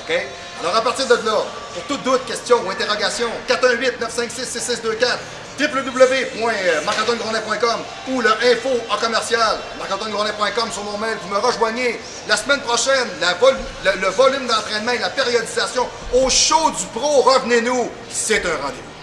OK? Alors, à partir de là, pour tout doute, question ou interrogation, 418-956-6624, www.marc-antoine-grondin.com ou le info en commercial marc-antoine-grondin.com sur mon mail, vous me rejoignez. La semaine prochaine, le volume d'entraînement et la périodisation au show du pro, revenez-nous, c'est un rendez-vous.